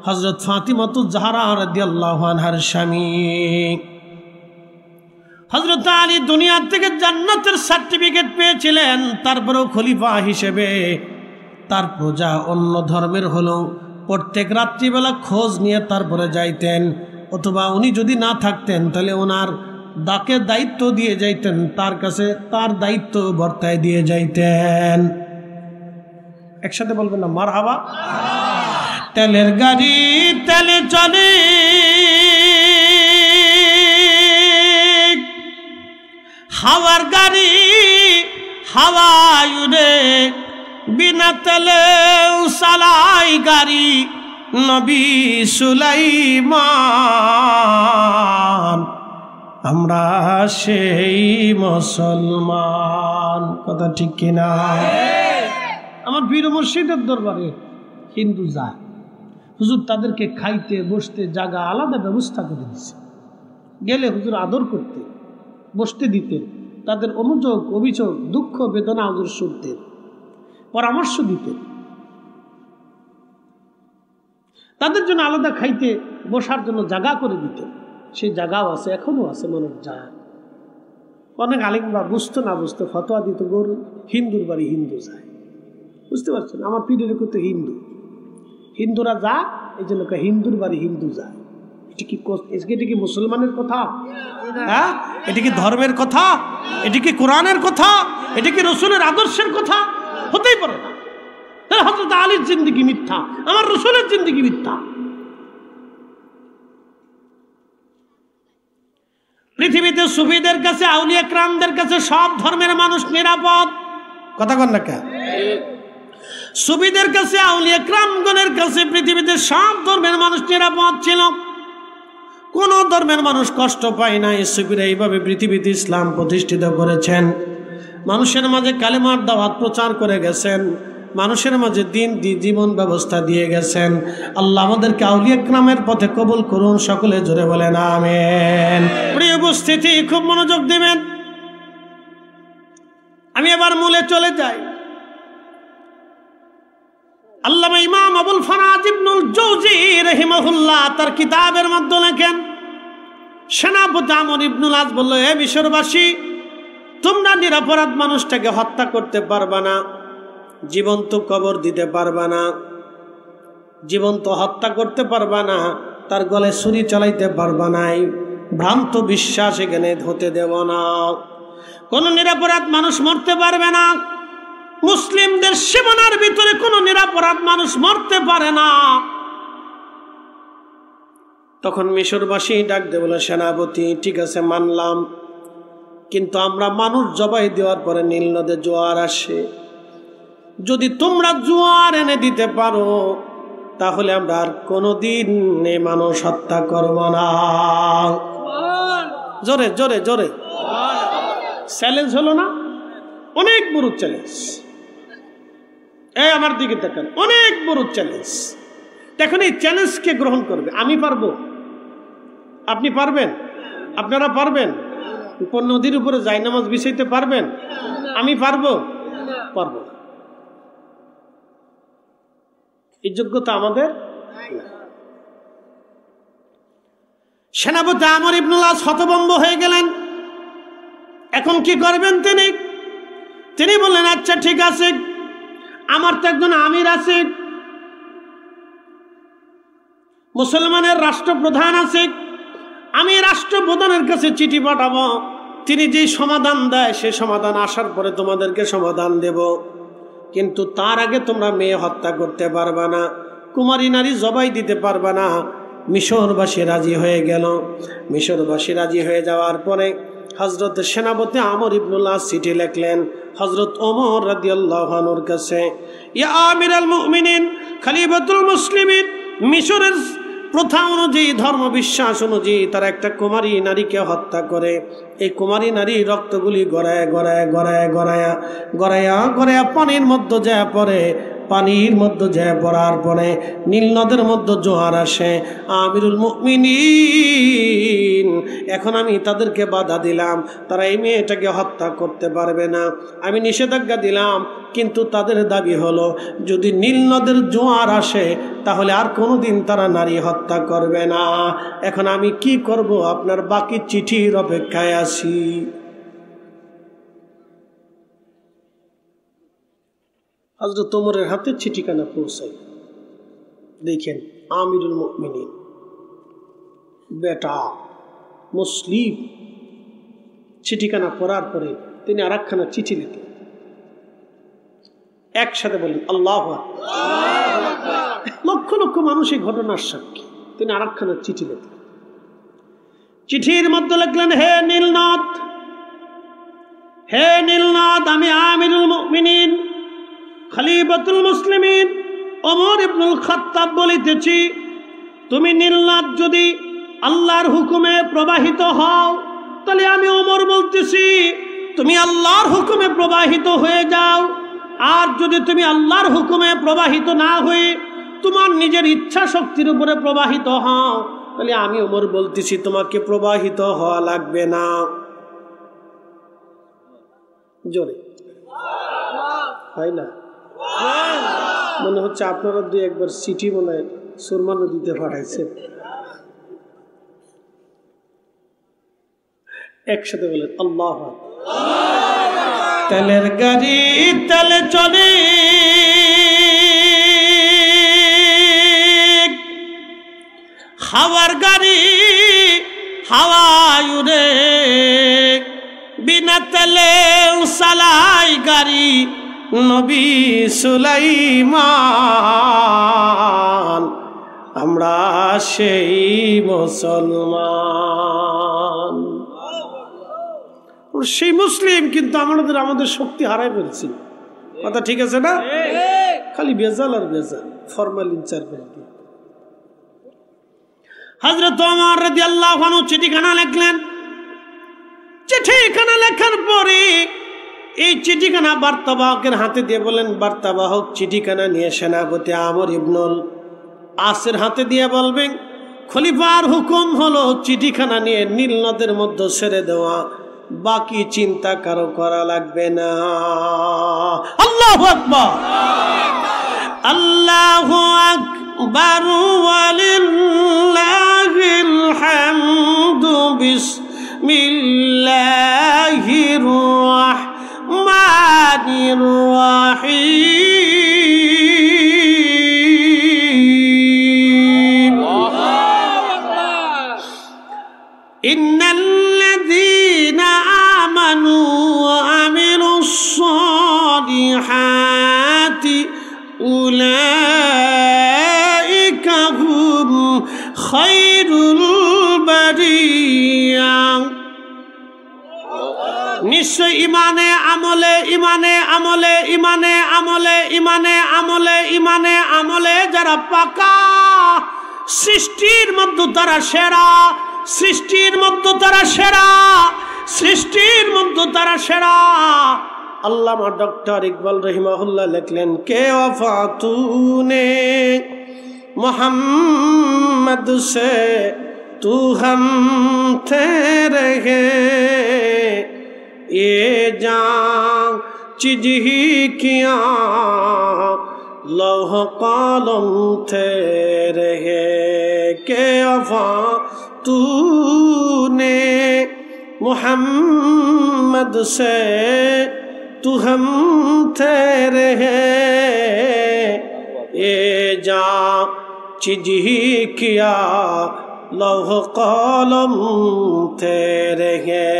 হযরত ফাতিমাতুজ জাহরা রাদিয়াল্লাহু আনহার স্বামী। হযরত আলী দুনিয়া থেকে জান্নাতের সার্টিফিকেট পেয়েছিলেন, তারপরেও খলিফা হিসেবে তার প্রজা অন্য ধর্মের হলেও প্রত্যেক রাত্রিবেলা খোঁজ নিয়ে তারপরে যাইতেন, অথবা উনি যদি না থাকতেন তাহলে ওনার দাকে দায়িত্ব দিয়ে যাইতেন, তার কাছে তার দায়িত্ব বর্তায় দিয়ে যাইতেন। একসাথে বলবেন না মারহাবা। তেলের গাড়ি তেলে চলে, হাওয়ার গাড়ি হাওয়ায় উড়ে, বিনা তেলে চালাই গাড়ি নবী সুলাইমান, আমরা সেই মুসলমান। কথা ঠিক কিনা? আমার পীর মুর্শিদের দরবারে হিন্দু যায়, হুজুর তাদেরকে খাইতে বসতে জায়গা আলাদা ব্যবস্থা করে দিচ্ছে। গেলে হুজুর আদর করতে, বসতে দিতেন, তাদের অনুযোগ অভিযোগ দুঃখ বেদনা হুজুর শুনতেন, পরামর্শ দিতেন। তাদের জন্য আলাদা খাইতে বসার জন্য জায়গা করে দিতেন। সেই জায়গাও আছে, এখনো আছে, মানুষ যায়। অনেক আলেম বা বুঝতো না বুঝতো ফতোয়া দিত, গরু হিন্দুর বাড়ি হিন্দু যায়। বুঝতে পারছেন? আমার পীরের তো হিন্দু, হিন্দুরা যা, এই জন্য হিন্দুর বাড়ি হিন্দু যায়। এটা কি মুসলমানের কথা? হ্যাঁ, এটা কি ধর্মের কথা? এটা কি কোরআনের কথা? এটা কি রসুলের আদর্শের কথা? হতেই পারে না। হযরত আলীর জিন্দেগি মিথ্যা, আমার রসুলের জিন্দেগি মিথ্যা। পৃথিবীতে সুফিদের কাছে, আউলিয়া কেরামদের কাছে সব ধর্মের মানুষ নিরাপদ। কথা কন না কে? সুফিদের কাছে, আউলিয়া কেরামগণের কাছে পৃথিবীতে সব ধর্মের মানুষ নিরাপদ ছিল। কোন ধর্মের মানুষ কষ্ট পায় না। ইসুফিরা এইভাবে পৃথিবীতে ইসলাম প্রতিষ্ঠিত করেছেন, মানুষের মাঝে কালেমার দাওয়াত প্রচার করে গেছেন, মানুষের মাঝে দিন জীবন ব্যবস্থা দিয়ে গেছেন। আল্লাহ আমাদেরকে আউলিয়া ইকরামের পথে কবুল করুন, সকলে জোরে বলেন আমিন। প্রিয় উপস্থিতি, খুব মনোযোগ দিবেন। আমি এবার মূলে চলে যাই। আল্লামা ইমাম আবুল ফারাজ ইবনুল জাওজি রাহিমাহুল্লাহ তার কিতাবের মধ্যে লেখেন, সেনাপতি আমর ইবনুল আস বলল, হে মিশরবাসী, তোমরা নিরপরাধ মানুষটাকে হত্যা করতে পারবা না, জীবন্ত কবর দিতে পারবা না, জীবন্ত হত্যা করতে পারবা না, তার গলায় ছুরি চালাইতে পারবা না, ভ্রান্ত বিশ্বাস এখানে হতে দেব না। কোন নিরপরাধ মানুষ মরতে পারবে না, মুসলিমদের সীমানার ভিতরে কোন নিরপরাধ মানুষ মরতে পারে না। তখন মিশরবাসী ডাক দিয়ে বলে, সেনাপতি ঠিক আছে মানলাম, কিন্তু আমরা মানুষ জবাই দেওয়ার পরে নীল নদে জোয়ার আসে, যদি তোমরা জোয়ার এনে দিতে পারো তাহলে আমরা আর কোনোদিন মানুষ হত্যা করব না। জোরে জোরে জোরে চ্যালেঞ্জ হলো না? অনেক বড় চ্যালেঞ্জ। এই আমার দিকে দেখেন, অনেক বড় চ্যালেঞ্জ। দেখুন এই চ্যালেঞ্জকে গ্রহণ করবে। আমি পারবো, আপনি পারবেন, আপনারা পারবেন? নদীর উপরে জায়নামাজ বিছাইতে পারবেন? আমি পারবো? পারবো না। এই যোগ্যতা আমাদের। সেনাপতি আমর ইবনুল আস হতভম্ব হয়ে গেলেন। এখন কি করবেন তিনি বললেন, আচ্ছা ঠিক আছে, আমার তো একজন আমির আছে, মুসলমানের রাষ্ট্রপ্রধান আছে, আমি রাষ্ট্রপ্রধানের কাছে চিঠি পাঠাবো, তিনি যেই সমাধান দেয় সে সমাধান আসার পরে তোমাদেরকে সমাধান দেব, কিন্তু তার আগে তোমরা মেয়ে হত্যা করতে পারবা না, কুমারী নারী জবাই দিতে পারবা না। মিশরবাসী রাজি হয়ে গেল। মিশরবাসী রাজি হয়ে যাওয়ার পরে হযরত সেনাপতি আমর ইবনুল আস চিঠি লিখলেন হযরত ওমর রাদিয়াল্লাহু আনহুর কাছে, ইয়া আমিরাল মুমিনিন, খলিফাতুল মুসলিমিন, মিশরের প্রথা অনুযায়ী, ধর্ম বিশ্বাস অনুযায়ী তারা একটা কুমারী নারীকে হত্যা করে। এই কুমারী নারী রক্তগুলি গড়ায় গড়ায় গড়ায় গড়ায়া গড়ায়া গড়ায়া পানির মধ্যে যায় পড়ে। পানির মধ্যে যায় পড়ার পরে নীল নদের মধ্যে জোয়ার আসে। আমিরুল মুমিনিন, এখন আমি তাদেরকে বাধা দিলাম, তারা এই মেয়েটাকে হত্যা করতে পারবে না, আমি নিষেধাজ্ঞা দিলাম, কিন্তু তাদের দাবি হলো যদি নীল নদের জোয়ার আসে তাহলে আর কোনোদিন তারা নারী হত্যা করবে না। এখন আমি কি করব? আপনার বাকি চিঠির অপেক্ষায় আছি। হযরত ওমরের হাতে চিঠিখানা পৌঁছাই। দেখেন আমিরুল মুমিনিন, বেটা মুসলিম, চিঠিখানা পড়ার পরে তিনি আর একখানা চিঠি লিখলেন। একসাথে বললেন আল্লাহু আকবার। লক্ষ লক্ষ মানুষ এই ঘটনার সাক্ষী। তিনি আর একখানা চিঠি লিখলেন। চিঠির মধ্যে লিখলেন, হে নীলনদ, হে নীলনদ, আমি আমিরুল মুমিনিন খলিফাতুল মুসলিমিন ওমর ইবনুল খাত্তাব বলিতেছি, তুমি নীলনদ যদি আল্লাহর হুকুমে প্রবাহিত হও তাহলে আমি ওমর বলতেছি তুমি আল্লাহর হুকুমে প্রবাহিত হয়ে যাও। আর যদি তুমি আল্লাহর হুকুমে প্রবাহিত না হয়ে তোমার নিজের ইচ্ছা শক্তির উপরে প্রবাহিত হও তাহলে আমি ওমর বলতেছি তোমাকে প্রবাহিত হওয়া লাগবে না। জোরে হয় না? মনে হচ্ছে আপনারা দুই একবার চিঠি মনে হয় সুরমা নদীতে পাঠাইছেন। একসাথে বলেন আল্লাহ। তেলের গাড়ি তেলে চলে, হাওয়ার গাড়ি হাওয়ায় উড়ে, বিনা তেলে চালাই গাড়ি নবী সুলাইমান, আমরা সেই মুসলমান, সেই মুসলিম, কিন্তু আমাদের শক্তি হারাই ফেলছি। কথা ঠিক আছে না? খালি বেজাল আর বেজাল, ফরমালিন চার হযরত ওমর রাদিয়াল্লাহু আনহু চিঠিখানা লিখলেন। চিঠিখানা লেখার পরে এই চিঠিখানা বার্তাবাহকের হাতে দিয়ে বলেন, বার্তাবাহক চিঠিখানা নিয়ে সেনাপতি আমর ইবনুল আসের হাতে দিয়ে বলবেন, খলিফার হুকুম হলো চিঠিখানা নিয়ে নীল নদের মধ্যে ছেড়ে দেওয়া, বাকি চিন্তা কারো করা লাগবে না। আল্লাহু আকবার, আল্লাহু আকবার, ওয়ালিল্লাহিল হামদু, বিসমিল্লাহির রাহমানির রাহিম। ইন্নাল্লাযীনা আমানু ওয়া আমিলুস সালিহাতি উলাইকা হুম খায়রুল বারিয়া। নিশ্চয় ইমানে আমলে ইমানে আমলে ইমানে আমলে ইমানে আমলে ইমানে আমলে যারা পাকা, সৃষ্টির মধ্যে তারা সেরা, সৃষ্টির মধ্যে তারা সেরা, সৃষ্টির মধ্যে তারা সেরা। আল্লামা ডক্টর ইকবাল রহিমাহুল্লাহ লিখলেন, কে ওয়াফা তূনে মোহাম্মদ সে তু হম थे रहे, ये जान चीज ही किया लौह कलम थे रहे, के वफा तूने मोहम्मद से तू हम थे रहे, ये जान चीज ही किया लौह कलम थे रहे।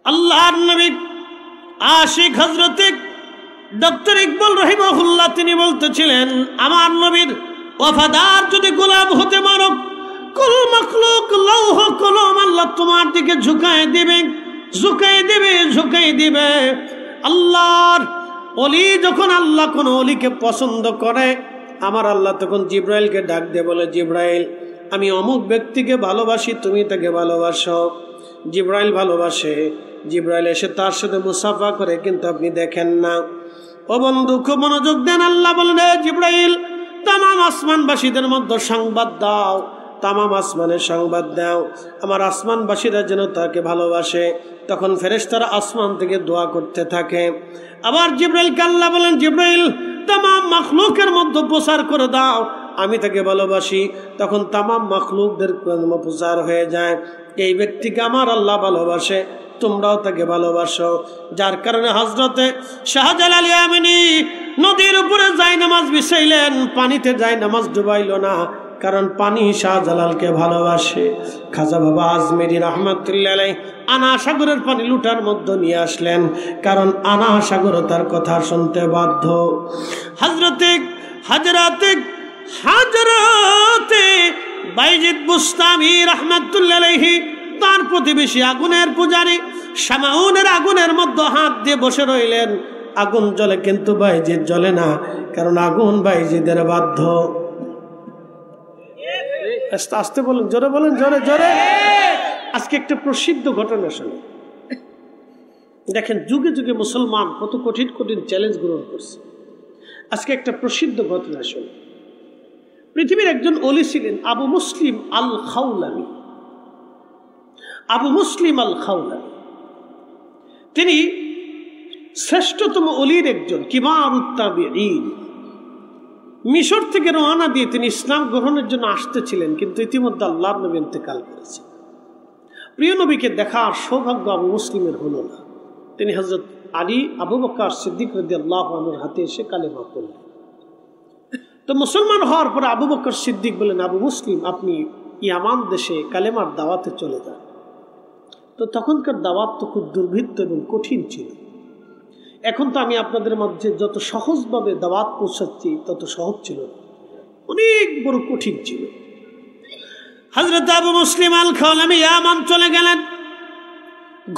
আল্লাহর নবী আশিক হযরতে ডক্টর ইকবাল রহিমাহুল্লাহ তিনি বলতেছিলেন, আমার নবীর ওয়াফাদার যদি গোলাম হতে পারো, কুল মাখলুক লৌহ কলম আল্লাহ তোমার দিকে ঝুঁকায় দিবে, ঝুঁকায় দিবে, ঝুঁকায় দিবে। আল্লাহর ওলি যখন আল্লাহ কোন ওলিকে পছন্দ করে, আমার আল্লাহ তখন জিব্রাইলকে ডাক দিয়ে বলে, জিব্রাইল আমি অমুক ব্যক্তিকে ভালোবাসি, তুমি তাকে ভালোবাসো। জিব্রাইল ভালোবাসে, জিব্রাইল এসে তার সাথে মুসাফা করে, কিন্তু আপনি দেখেন না। ও বন্ধু খুব মনোযোগ দেন। আল্লাহ বলেন, জিব্রাইল তামাম আসমানবাসীদের মধ্যে সংবাদ দাও, তামাম আসমানের সংবাদ দাও, আমার আসমানবাসীরা যেন তাকে ভালোবাসে। তখন ফেরেশতারা আসমান থেকে দোয়া করতে থাকে। আবার জিব্রাইলকে আল্লাহ বলেন, জিব্রাইল তামাম মাখলুকের মধ্যে প্রচার করে দাও, আমি তাকে ভালোবাসি। তখন তামাম মাখলুকদের প্রচার হয়ে যায়, এই ব্যক্তিকে আমার আল্লাহ ভালোবাসে, তোমরাও তাকে ভালোবাসো। যার কারণে হযরতে শাহজালাল ইয়ামানি নদীর উপরে জায়নামাজ বিছাইলেন, পানিতে জায়নামাজ ডুবাইল না, কারণ পানি শাহজালালকে ভালোবাসে। খাজা বাবা আজমেরি রহমাতুল্লাহ আলাইহি আনা সাগরের পানি লুটার মধ্যে নিয়ে আসলেন, কারণ আনা সাগর তার কথা শুনতে বাধ্য। হযরতে বাইজিদ বুস্তামি রহমাতুল্লাহ আলাইহি তার প্রতিবেশী আগুনের পূজারী শামাউনের আগুনের মধ্যে হাত দিয়ে বসে রইলেন। আগুন জ্বলে কিন্তু বাইজিদ জ্বলে না, কারণ আগুন বাইজিদের বাধ্য। আস্তে আস্তে বলেন, জোরে বলেন, জোরে জোরে। আজকে একটা প্রসিদ্ধ ঘটনা শুনে দেখেন, যুগে যুগে মুসলমান কত কঠিন কঠিন চ্যালেঞ্জ গ্রহণ করছে। আজকে একটা প্রসিদ্ধ ঘটনা শুনে। পৃথিবীর একজন ওলি ছিলেন আবু মুসলিম আল খাউলানি। আবু মুসলিম আল খাউলানি তিনি শ্রেষ্ঠতম ওলির একজন, কিবারুত তাবিঈন। মিশর থেকে রওনা দিয়ে তিনি ইসলাম গ্রহণের জন্য আসতেছিলেন, কিন্তু ইতিমধ্যে আল্লাহর নবী ইন্তেকাল করেছেন। প্রিয় নবীকে দেখার সৌভাগ্য আবু মুসলিমের হলো না। তিনি হযরত আলী আবু বকর সিদ্দিক রাদিয়াল্লাহু আনহুর হাতে এসে কালেমা পড়লেন। তো মুসলমান হওয়ার পরে আবু বকর সিদ্দিক বলেন, আবু মুসলিম আপনি ইয়ামান দেশে কালেমার দাওয়াতে চলে যান। তো তখনকার দাওয়াত তো খুব দুর্ভিত্ত এবং কঠিন ছিল। এখন তো আমি আপনাদের মধ্যে যত সহজভাবে দাওয়াত পৌঁছাচ্ছি তত সহজ ছিল, অনেক বড় কঠিন ছিল। হযরত আবু মুসলিম আল খাওলামি ইয়ামান চলে গেলেন।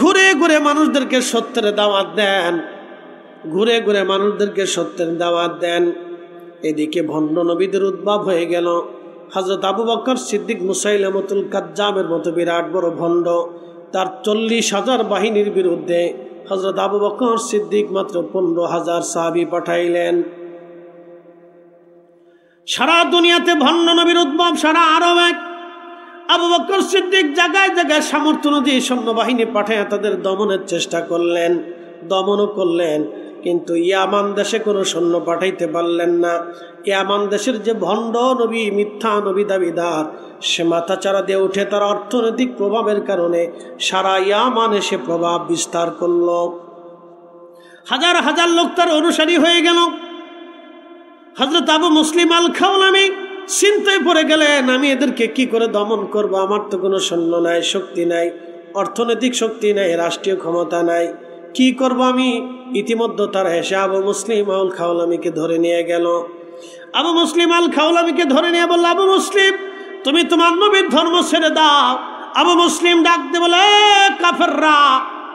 ঘুরে ঘুরে মানুষদেরকে সত্যের দাওয়াত দেন, ঘুরে ঘুরে মানুষদেরকে সত্যের দাওয়াত দেন। এদিকে ভণ্ড নবীদের উদ্ভব হয়ে গেল। হযরত আবু বকর সিদ্দিক মুসাইলামতুল কাজ্জাবের মতো বিরাট বড় ভণ্ড, তার 40,000 বাহিনীর বিরুদ্ধে হযরত আবু বকর সিদ্দিক মাত্র 15,000 সাহাবী পাঠাইলেন। সারা দুনিয়াতে ভণ্ড নবীর উদ্ভব সারা আরবে। আবু বকর সিদ্দিক জায়গায় জায়গায় সামর্থ্য অনুযায়ী সৈন্যবাহিনী পাঠায় তাদের দমনের চেষ্টা করলেন, দমনও করলেন, কিন্তু ইয়ামান দেশে কোনো সৈন্য পাঠাইতে পারলেন না। ইয়ামান দেশের যে ভণ্ড নবী, মিথ্যা নবী দাবিদার, সে মাথাচাড়া দিয়ে উঠে তার অর্থনৈতিক প্রভাবের কারণে সারা ইয়ামানে সে প্রভাব বিস্তার করল। হাজার হাজার লোক তার অনুসারী হয়ে গেল। হযরত আবু মুসলিম আল খাওলামি চিন্তায় পড়ে গেলেন, আমি এদেরকে কি করে দমন করব? আমার তো কোনো সৈন্য নাই, শক্তি নাই, অর্থনৈতিক শক্তি নাই, রাষ্ট্রীয় ক্ষমতা নাই, কি করব আমি? ইতিমধ্যে তারা এসে আবু মুসলিম আল খাওলামিকে ধরে নিয়ে গেল। আবু মুসলিম আল খাওলামিকে ধরে নিয়ে বলল, আবু মুসলিম, তুমি তোমার নবীর ধর্ম ছেড়ে দাও। আবু মুসলিম ডাক দিয়ে বলে, কাফেররা,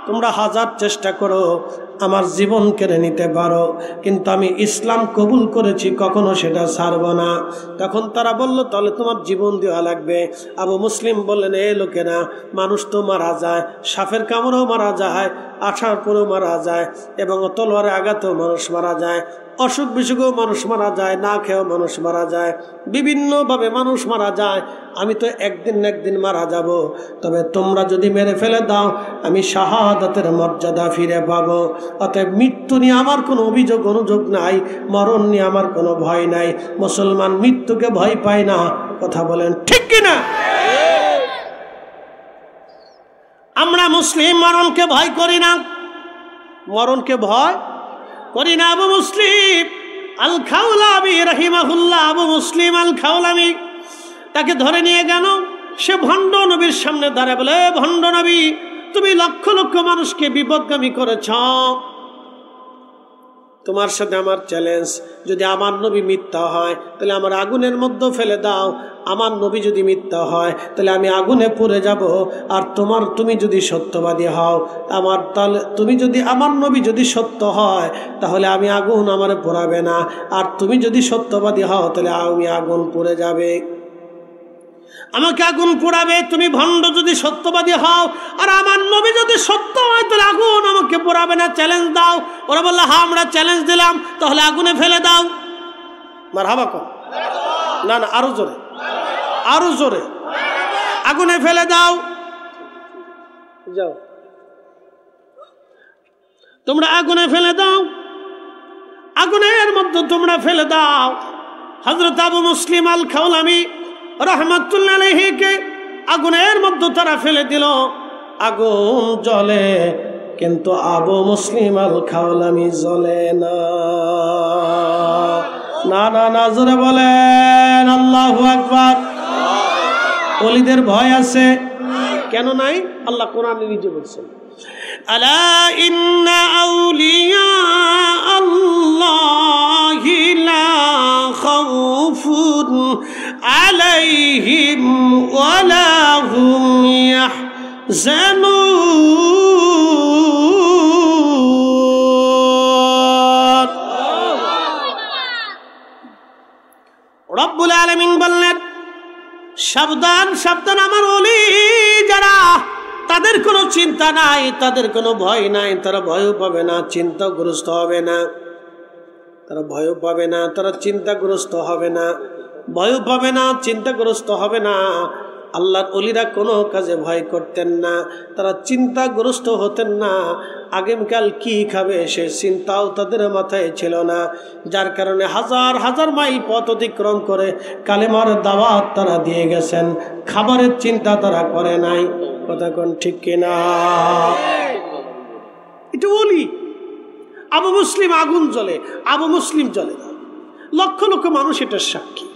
তোমরা হাজার চেষ্টা করো আমার জীবন কেড়ে নিতে পারো, কিন্তু আমি ইসলাম কবুল করেছি, কখনো সেটা ছাড়ব না। তখন তারা বলল, তাহলে তোমার জীবন দেওয়া লাগবে। আবু মুসলিম বললেন, এ লোকেরা, মানুষ তো মারা যায়, সাপের কামড়েও মারা যায়, আঠার পরেও মারা যায়, এবং তলোয়ারে আঘাতেও মানুষ মারা যায়, অসুখ বিসুখেও মানুষ মারা যায়, না খেয়েও মানুষ মারা যায়, বিভিন্নভাবে মানুষ মারা যায়। আমি তো একদিন না একদিন মারা যাব, তবে তোমরা যদি মেরে ফেলে দাও আমি শাহাদাতের মর্যাদা ফিরে পাবো। অতএব মৃত্যু নিয়ে আমার কোনো অভিযোগ অনুযোগ নাই, মরণ নিয়ে আমার কোনো ভয় নাই। মুসলমান মৃত্যুকে ভয় পায় না, কথা বলেন ঠিক কিনা? আমরা মুসলিম মরণকে ভয় করি না, মরণকে ভয় করি না। আবু মুসলিম আল খাওলামি রাহিমাহুল্লাহ, আবু মুসলিম আল খাওলামি তাকে ধরে নিয়ে গেল। সে ভণ্ড নবীর সামনে দাঁড়ায় বলে, ভণ্ড নবী, তুমি লক্ষ লক্ষ মানুষকে বিপদগামী করেছ, তোমার সাথে আমার চ্যালেঞ্জ, যদি আমার নবী মিথ্যা হয় তাহলে আমার আগুনের মধ্যে ফেলে দাও, আমার নবী যদি মিথ্যা হয় তাহলে আমি আগুনে পুড়ে যাব, আর তুমি যদি সত্যবাদী হও, তাহলে তুমি যদি, আমার নবী যদি সত্য হয় তাহলে আমি আগুন আমার পোড়াবে না, আর তুমি যদি সত্যবাদী হও তাহলে আমি আগুন পুড়ে যাবে, আমাকে আগুন পোড়াবে। তুমি ভণ্ড যদি সত্যবাদী হও, আর আমার নবী যদি সত্য হয় তাহলে আগুন আমাকে পোড়াবে না, চ্যালেঞ্জ দাও। ওরা বললো, হ্যাঁ আমরা চ্যালেঞ্জ দিলাম, তাহলে আগুনে ফেলে দাও। মারহাবা কর, না না, আরো জোরে, আরো জোরে, আগুনে ফেলে দাও। যাও, তোমরা আগুনে ফেলে দাও, আগুনের মধ্যে তোমরা ফেলে দাও। হযরত আবু মুসলিম আল খাওলামি রাহমাতুল্লাহ আলাইহিকে আগুনের মধ্যে তারা ফেলে দিল। আগুন জ্বলে, কিন্তু আবু মুসলিম আল খাওলামি জ্বলে না। না না না, জোরে বলেন আল্লাহু আকবার। ওলিদের ভয় আছে কেন নাই? আল্লাহ কোরআনে নিজে বলছেন, আলা ইন্না আউলিয়া আল্লাহি লা খাউফুন আলাইহিম ওয়া লা হুম ইয়াহজানুন। রব্বুল আলামিন বললেন, সাবধান সাবধান, আমার ওলি যারা, তাদের কোনো চিন্তা নাই, তাদের কোনো ভয় নাই, তারা ভয়ও পাবে না, চিন্তাগ্রস্ত হবে না, তারা ভয়ও পাবে না, তারা চিন্তাগ্রস্ত হবে না, ভয়ও পাবে না, চিন্তাগ্রস্ত হবে না। আল্লাহর ওলিরা কোনো কাজে ভয় করতেন না, তারা চিন্তাগ্রস্ত হতেন না। আগামীকাল কি খাবে সে চিন্তাও তাদের মাথায় ছিল না, যার কারণে হাজার হাজার মাইল পথ অতিক্রম করে কালেমার দাওয়াত তারা দিয়ে গেছেন, খাবারের চিন্তা তারা করে নাই। কথা কোন ঠিক কিনা? এটা ওলি। আবু মুসলিম আগুন জ্বলে, আবু মুসলিম জ্বলে না। লক্ষ লক্ষ মানুষ এটার সাক্ষী।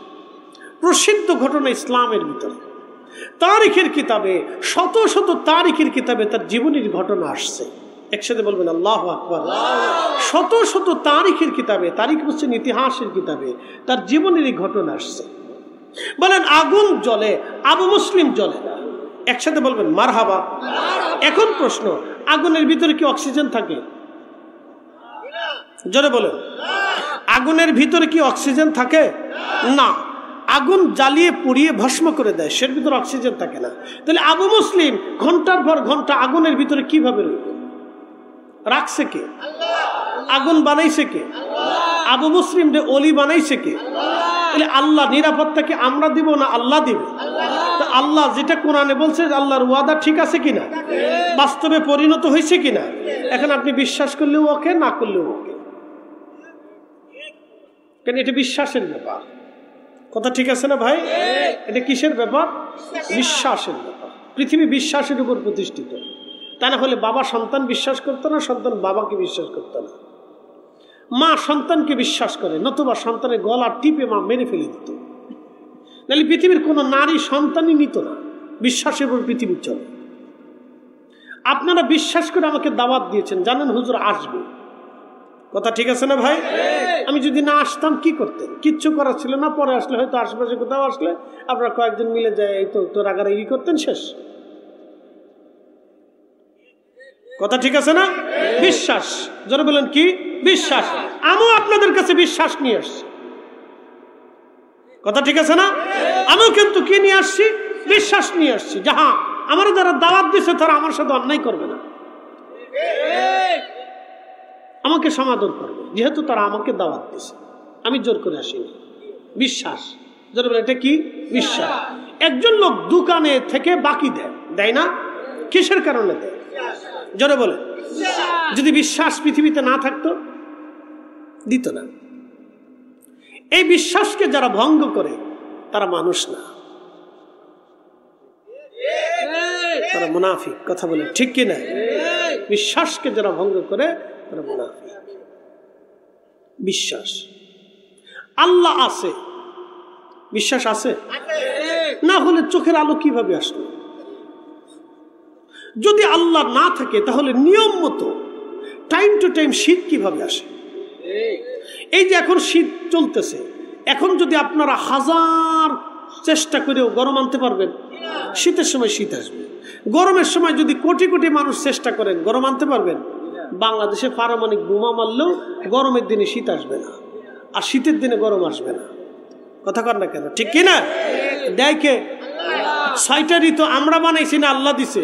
প্রসিদ্ধ ঘটনা ইসলামের ভিতরে, তারিখের কিতাবে, শত শত তারিখের কিতাবে তার জীবনের ঘটনা আসছে। একসাথে বলবেন আল্লাহু আকবার। শত শত তারিখের কিতাবে, তারিখ হচ্ছেন ইতিহাসের কিতাবে, তার জীবনের ঘটনা আসছে। বলেন আগুন জ্বলে, আবু মুসলিম জ্বলে না। একসাথে বলবেন মারহাবা। এখন প্রশ্ন, আগুনের ভিতরে কি অক্সিজেন থাকে? জোরে বলেন, আগুনের ভিতরে কি অক্সিজেন থাকে? না। আগুন জ্বালিয়ে পুড়িয়ে ভস্ম করে দেয়, সের ভিতরে অক্সিজেন থাকে না। তাহলে আবু মুসলিম ঘন্টার পর ঘন্টা আগুনের ভিতরে কিভাবে রইল? রাখছে কে? আগুন বানাইছে কে? আবু মুসলিম রে অলি বানাইছে কে? তাহলে আল্লাহ নিরাপত্তাকে আমরা দিব না আল্লাহ দিবে? আল্লাহ যেটা কোরআনে বলছে আল্লাহর ওয়াদা ঠিক আছে কিনা, বাস্তবে পরিণত হয়েছে কিনা, এখন আপনি বিশ্বাস করলেও ওকে, না করলেও ওকে। কেন? এটা বিশ্বাসের ব্যাপার। কথা ঠিক আছে না ভাই? এটা কিসের ব্যাপার? বিশ্বাসের ব্যাপার। পৃথিবী বিশ্বাসের উপর প্রতিষ্ঠিত। তা না হলে বাবা সন্তান বিশ্বাস করতো না, সন্তান বাবাকে বিশ্বাস করতো না। মা সন্তানকে বিশ্বাস করে, নতুবা সন্তানের গলা টিপে মা মেরে ফেলে দিত। নাহলে পৃথিবীর কোনো নারী সন্তানই নিত না। বিশ্বাসের উপর পৃথিবী চলে। আপনারা বিশ্বাস করে আমাকে দাওয়াত দিয়েছেন, জানেন হুজুর আসবে। কথা ঠিক আছে না ভাই? আমি যদি না আসতাম কি করতেন? কিচ্ছু করার ছিল না। পরে আসলে হয়তো আশেপাশে কোথাও আসলে আপনারা কয়েকজন মিলে যায় এই তো রাগারাগি করতেন, শেষ। কথা ঠিক আছে না? বিশ্বাস, যারা বলেন কি বিশ্বাস। আমিও আপনাদের কাছে বিশ্বাস নিয়ে আসছি। কথা ঠিক আছে না? আমিও কিন্তু কি নিয়ে আসছি? বিশ্বাস নিয়ে আসছি। যাহা আমার যারা দাওয়াত দিচ্ছে তারা আমার সাথে অন্যায় করবে না, আমাকে সমাদর করবে, যেহেতু তারা আমাকে দাওয়াত দিচ্ছে। আমি জোর করে আসিনি। বিশ্বাস, যারা বলে এটা কি বিশ্বাস। একজন লোক দোকানে থেকে বাকি দেয় না, কিসের কারণে দেয়? জোরে বলে। যদি বিশ্বাস পৃথিবীতে না থাকতো দিত না। এই বিশ্বাসকে যারা ভঙ্গ করে তারা মানুষ না, তারা মুনাফিক। কথা বলে ঠিক কি না? বিশ্বাসকে যারা ভঙ্গ করে তারা মুনাফিক। বিশ্বাস আল্লাহ আছে, বিশ্বাস আছে, না হলে চোখের আলো কিভাবে আসলো? যদি আল্লাহ না থাকে তাহলে নিয়ম মতো টাইম টু টাইম শীত কিভাবে আসে? এই যে এখন শীত চলতেছে, এখন যদি আপনারা হাজার চেষ্টা করেও গরম আনতে পারবেন? শীতের সময় শীত আসবে। গরমের সময় যদি কোটি কোটি মানুষ চেষ্টা করেন, গরম আনতে পারবেন? বাংলাদেশে পারমাণবিক বোমা মারলেও গরমের দিনে শীত আসবে না, আর শীতের দিনে গরম আসবে না। কথা কর না কেন? ঠিক কিনা? দেয় কে? 6টা ঋতু আমরা বানাইছি না আল্লাহ দিছে?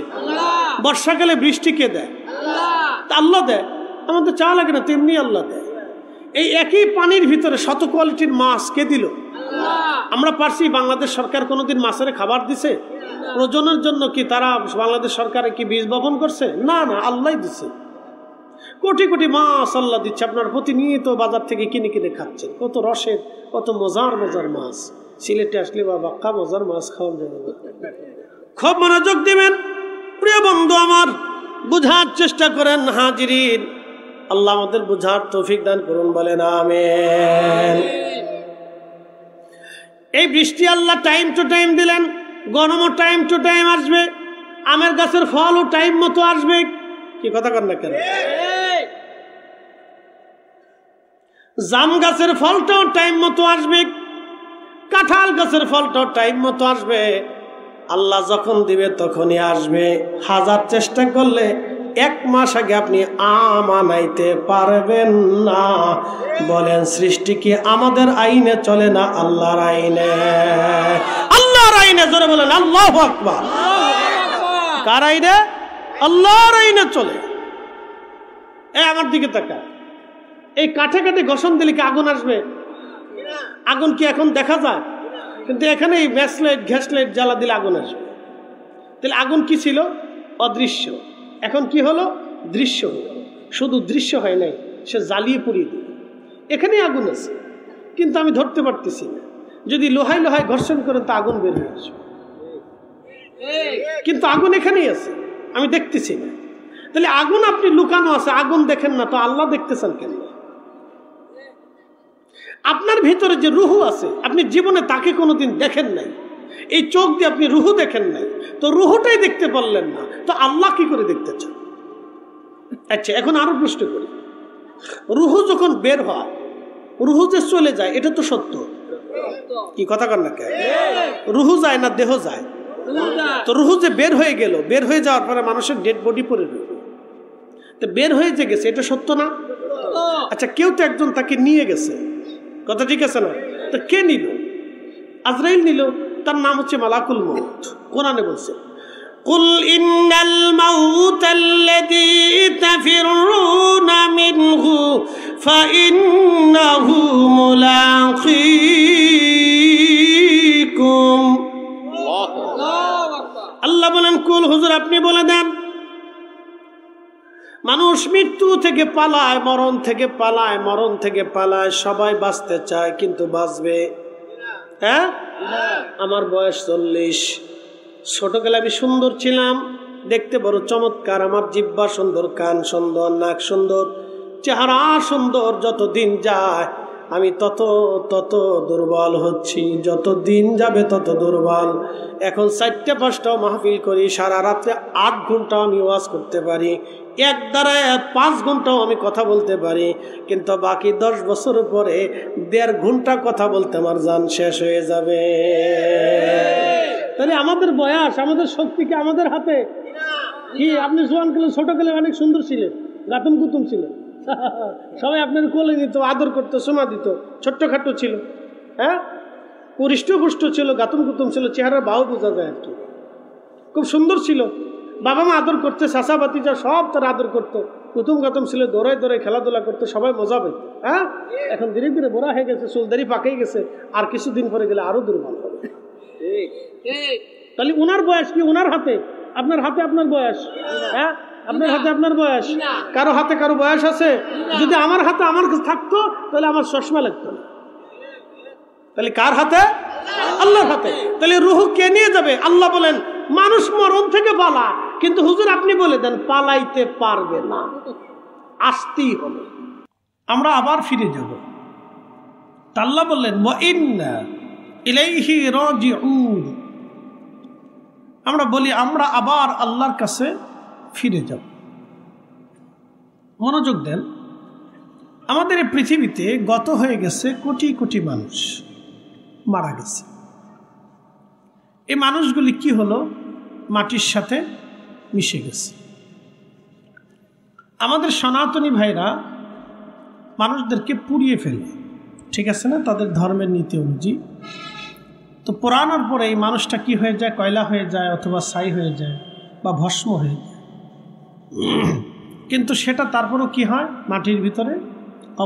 বর্ষাকালে বৃষ্টি কে দেয়? আল্লাহ দেয়। আমাদের চা লাগে না, তেমনি আল্লাহ দেয়। এই একই পানির ভিতরে শত কোয়ালিটির মাছ কে দিল? আমরা পারছি? বাংলাদেশ সরকার কোনোদিন মাছের খাবার দিছে? প্রজনের জন্য কি তারা বাংলাদেশ সরকারে কি বীজ বপন করছে? না না, আল্লাহ দিছে। কোটি কোটি মাছ আল্লাহ দিচ্ছে। আপনার প্রতিনিয়ত বাজার থেকে কিনে কিনে খাচ্ছেন। কত রসের, কত মজার মজার মাছ। সিলেটে আসলে বাবা কা মজার মাছ খাওয়া যাবে। খুব মনোযোগ দিবেন প্রিয় বন্ধু আমার, বুঝার চেষ্টা করেন হাজিরিন। আল্লাহ আমাদের বুঝার তৌফিক দান করুন, বলেন আমিন। এই বৃষ্টি আল্লাহ টাইম টু টাইম দিলেন, গরমও টাইম টু টাইম আসবে, আমের গাছের ফলও টাইম মতো আসবে। কি কথা কর না কেন? জাম গাছের ফলটাও টাইম মতো আসবে, কাঁঠাল গাছের ফলটাও টাইম মতো আসবে। আল্লাহ যখন দিবে তখনই আসবে। হাজার চেষ্টা করলে 1 মাস আগে আপনি আম আনাইতে পারবেন না। বলেন সৃষ্টি কি আমাদের আইনে চলে না আল্লাহর আইনে? আল্লাহর আইনে। জোরে বলেন আল্লাহু আকবার। কার আইনে? আল্লাহর আইনে চলে। আমার দিকে তাকা। এই কাঠে কাঠে ঘষণ দিলে কি আগুন আসবে? আগুন কি এখন দেখা যায়? কিন্তু এখানে এই ম্যাচ লাইট, গ্যাস লাইট জ্বালা দিলে আগুন আসবে। তাহলে আগুন কি ছিল? অদৃশ্য। এখন কি হলো? দৃশ্য হলো। শুধু দৃশ্য হয় নাই, সে জ্বালিয়ে পুড়িয়ে দিল। এখানেই আগুন আছে, কিন্তু আমি ধরতে পারতেছি না। যদি লোহায় লোহায় ঘর্ষণ করে তা আগুন বের হয়ে আসবে, কিন্তু আগুন এখানেই আছে, আমি দেখতেছি না। তাহলে আগুন আপনি লুকানো আছে, আগুন দেখেন না, তো আল্লাহ দেখতেছেন কেন? আপনার ভিতরে যে রুহু আছে, আপনি জীবনে তাকে কোনোদিন দেখেন নাই। এই চোখ দিয়ে আপনি রুহু দেখেন নাই, তো রুহুটাই দেখতে পারলেন না, তো আল্লাহ কি করে দেখতে চান? আচ্ছা, এখন আরো প্রশ্ন করি। রুহু যখন বের হয়, রুহু যে চলে যায়, এটা তো সত্য। কি কথা কর না কেন? রুহু যায় না দেহ যায়? তো রুহু যে বের হয়ে গেল, বের হয়ে যাওয়ার পরে মানুষের ডেড বডি পড়ে রইল, তো বের হয়ে যে গেছে, এটা সত্য না? আচ্ছা, কেউ তো একজন তাকে নিয়ে গেছে, কথা ঠিক আছে না? তো কে নিল? আজরাইল নিল, তার নাম হচ্ছে মালাকুল মউত। কোরআনে বলছে কুল ইন্নাল মাউতাল্লাযী তাফিরুনা মিনহু ফাইন্নাহু মুলাকীকুম। আল্লাহ বলেন কুল, হুজুর আপনি বলে দেন, মানুষ মৃত্যু থেকে পালায়, মরণ থেকে পালায়, মরণ থেকে পালায়। সবাই বাঁচতে চায় কিন্তু বাঁচবে? হ্যাঁ, আমার বয়স 40। ছোটবেলায় আমি সুন্দর ছিলাম, দেখতে বড় চমৎকার, আমার জিহ্বা সুন্দর, কান সুন্দর, নাক সুন্দর, চেহারা সুন্দর। যত দিন যায় আমি তত তত দুর্বল হচ্ছি, যত দিন যাবে তত দুর্বল। এখন 4টা-5টাও মাহফিল করি, সারা রাত্রে 8 ঘন্টাও আমি ওয়াজ করতে পারি, এক দ্বারায় 5 ঘন্টাও আমি কথা বলতে পারি, কিন্তু বাকি 10 বছর পরে 1.5 ঘন্টা কথা বলতে আমার জান শেষ হয়ে যাবে। তাহলে আমাদের বয়স, আমাদের শক্তি কি আমাদের হাতে? কি আপনি জোয়ান কালে, ছোটকালে অনেক সুন্দর ছিলেন, গাতুম কুতুম ছিলেন, সবাই আপনার কোলে নিত, আদর করতো, সোমা দিত, ছোট্টখাট্টো ছিল, হ্যাঁ, পুষ্ট ছিল, গাতুম কুতুম ছিল, চেহারার বাহু বোঝা যায় আর কি, খুব সুন্দর ছিল। বাবা মা আদর করতে, চাচা ভাতিজা সব তারা আদর করতো, কুতুম গাতুম ছিল, দৌড়ায় দৌড়ায় খেলাধুলা করতো, সবাই মজা পেত। হ্যাঁ, এখন ধীরে ধীরে বড়া হয়ে গেছে, চুলদারি পাকেই গেছে, আর কিছুদিন পরে গেলে আরো দুর্বল হবে। তাহলে উনার বয়স কি উনার হাতে? আপনার হাতে আপনার বয়স? হ্যাঁ, আপনার হাতে আপনার বয়স? কারো হাতে কারো বয়স আছে? যদি আমার হাতে আমার থাকতো তাহলে আমার চশমা লাগতো না। তাহলে কার হাতে? আল্লাহর হাতে। তাহলে রুহ কে নিয়ে যাবে? আল্লাহ বলেন মানুষ মরণ থেকে পালা, কিন্তু হুজুর আপনি বলে দেন পালাইতে পারবে না, আসতেই হবে। আমরা আবার ফিরে যাব। আল্লাহ বললেন ওয়া ইন্না ইলাইহি রাজিউন। আমরা বলি আমরা আবার আল্লাহর কাছে ফিরে যাব। মনোযোগ দেন, আমাদের এই পৃথিবীতে গত হয়ে গেছে কোটি কোটি মানুষ, মারা গেছে। এই মানুষগুলি কি হলো? মাটির সাথে মিশে গেছে। আমাদের সনাতনী ভাইরা মানুষদেরকে পুড়িয়ে ফেলে, ঠিক আছে না, তাদের ধর্মের নীতি অনুযায়ী। তো পোড়ানোর পরে এই মানুষটা কি হয়ে যায়? কয়লা হয়ে যায়, অথবা ছাই হয়ে যায়, বা ভস্ম হয়ে যায়। কিন্তু সেটা তারপরও কি হয়? মাটির ভিতরে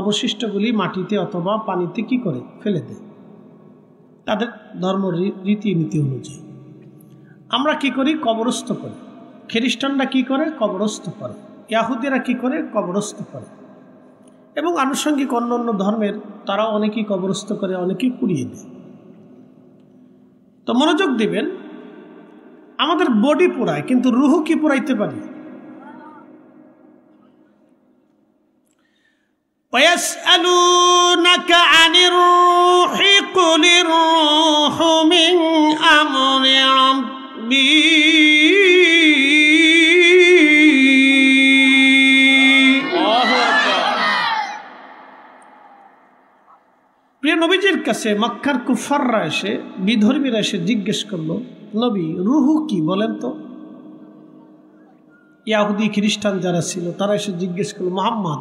অবশিষ্টগুলি মাটিতে অথবা পানিতে কি করে? ফেলে দেয়, তাদের ধর্ম রীতিনীতি অনুযায়ী। আমরা কি করি? কবরস্থ করি। খ্রিস্টানরা কি করে? কবরস্থ করে। ইয়াহুদিরা কি করে? কবরস্থ করে। এবং আনুষঙ্গিক অন্য ধর্মের তারা অনেকেই কবরস্থ করে, অনেকেই পুড়িয়ে দেয়। তো মনোযোগ দিবেন, আমাদের বডি পোড়ায়, কিন্তু রুহ কি পোড়াইতে পারি? وَيَسْأَلُونَكَ عَنِ الرُّوحِ قُلِ الرُّوحُ مِنْ أَمْرِ رَبِّي প্রিয় নবীজির কাছে মক্কার কুফাররা এসে, বিধর্মীরা এসে জিজ্ঞেস করলো, নবী রুহু কি বলেন তো? ইয়াহুদি খ্রিস্টান যারা ছিল তারা এসে জিজ্ঞেস করলো, মুহাম্মদ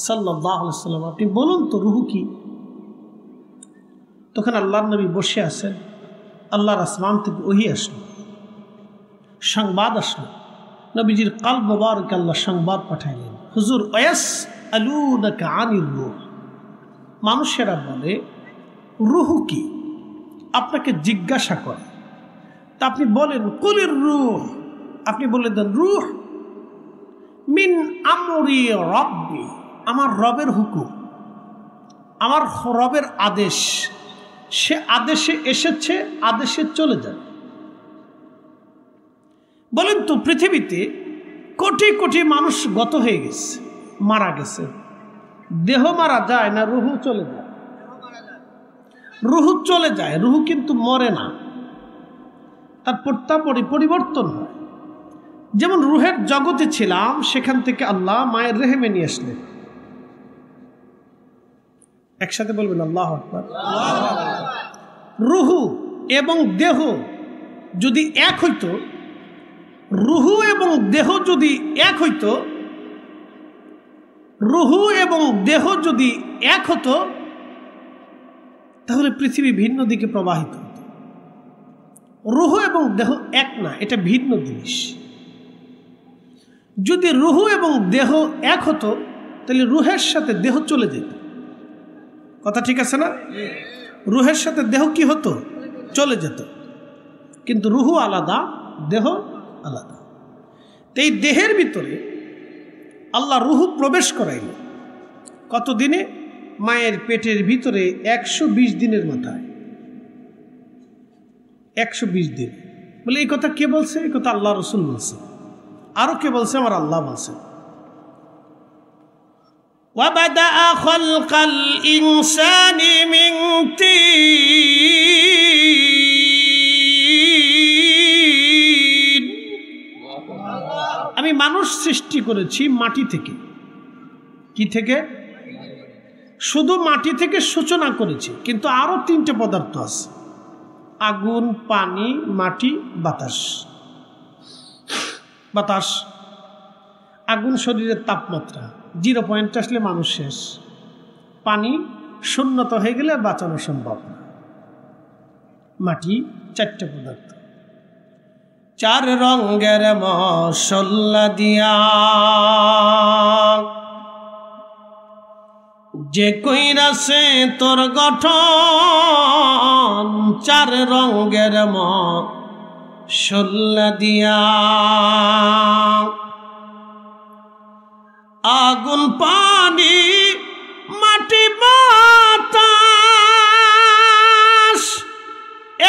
সাল্লাল্লাহু আলাইহি ওয়াসাল্লাম আপনি বলুন তো রুহু কি? তখন আল্লাহর নবী বসে আছেন, আল্লাহর আসমান থেকে ওহী আসলো, সংবাদ আসলো, নবীজির কলব মোবারক আল্লাহ সংবাদ পাঠাইলেন, হুজুর ওয়াসআলুনাকা আনির রূহ, মানুষেরা বলে রুহু কি, আপনাকে জিজ্ঞাসা করে। তা আপনি বলেন কুলির রূহ, আপনি বলে দেন রূহ মিন আমরি রব্বি, আমার রবের হুকুম, আমার রবের আদেশ, সে আদেশে এসেছে, আদেশে চলে যাবে। বলেন তো পৃথিবীতে কোটি কোটি মানুষ গত হয়ে গেছে, মারা গেছে, দেহ মারা যায় না রুহু চলে যায়? রুহু চলে যায়, রুহু কিন্তু মরে না, তার পরিবর্তন হয়। যেমন রুহের জগতে ছিলাম, সেখান থেকে আল্লাহ মায়ের রেহেমে নিয়ে আসলেন। একসাথে বলবেন আল্লাহু আকবার। রুহু এবং দেহ যদি এক হইতো, রুহু এবং দেহ যদি এক হইতো, রুহু এবং দেহ যদি এক হতো, তাহলে পৃথিবী ভিন্ন দিকে প্রবাহিত হতো। রুহ এবং দেহ এক না, এটা ভিন্ন জিনিস। যদি রুহ এবং দেহ এক হতো তাহলে রুহের সাথে দেহ চলে যেত। কথা ঠিক আছে না? রুহের সাথে দেহ কি হতো? চলে যেত। কিন্তু রুহ আলাদা, দেহ আলাদা। এই দেহের ভিতরে আল্লাহ রুহ প্রবেশ করাইল কতদিনে? মায়ের পেটের ভিতরে 120 দিনের মাথায়। 120 দিন। বলে এই কথা কে বলছে? এই কথা আল্লাহ রসুল বলছে। আরো কে বলছে? আমার আল্লাহ বলছে। وَبَدَأَ خَلْقَ الْإِنسَانِ مِنْ طِينٍ। আমি মানুষ সৃষ্টি করেছি মাটি থেকে। কি থেকে? শুধু মাটি থেকে সূচনা করেছি, কিন্তু আরো 3টে পদার্থ আছে: আগুন, পানি, মাটি, বাতাস। বাতাস, আগুন শরীরের তাপমাত্রা 0 পয়েন্ট আসলে মানুষ শেষ। পানি শূন্যত হয়ে গেলে বাঁচানো সম্ভব না। মাটি 4টে পদার্থ। 4 রঙের মশলা দিয়া যে কইরাছে তোর গঠন, 4 রঙের মশলা দিয়া আগুন, পানি, মাটি, বাতাস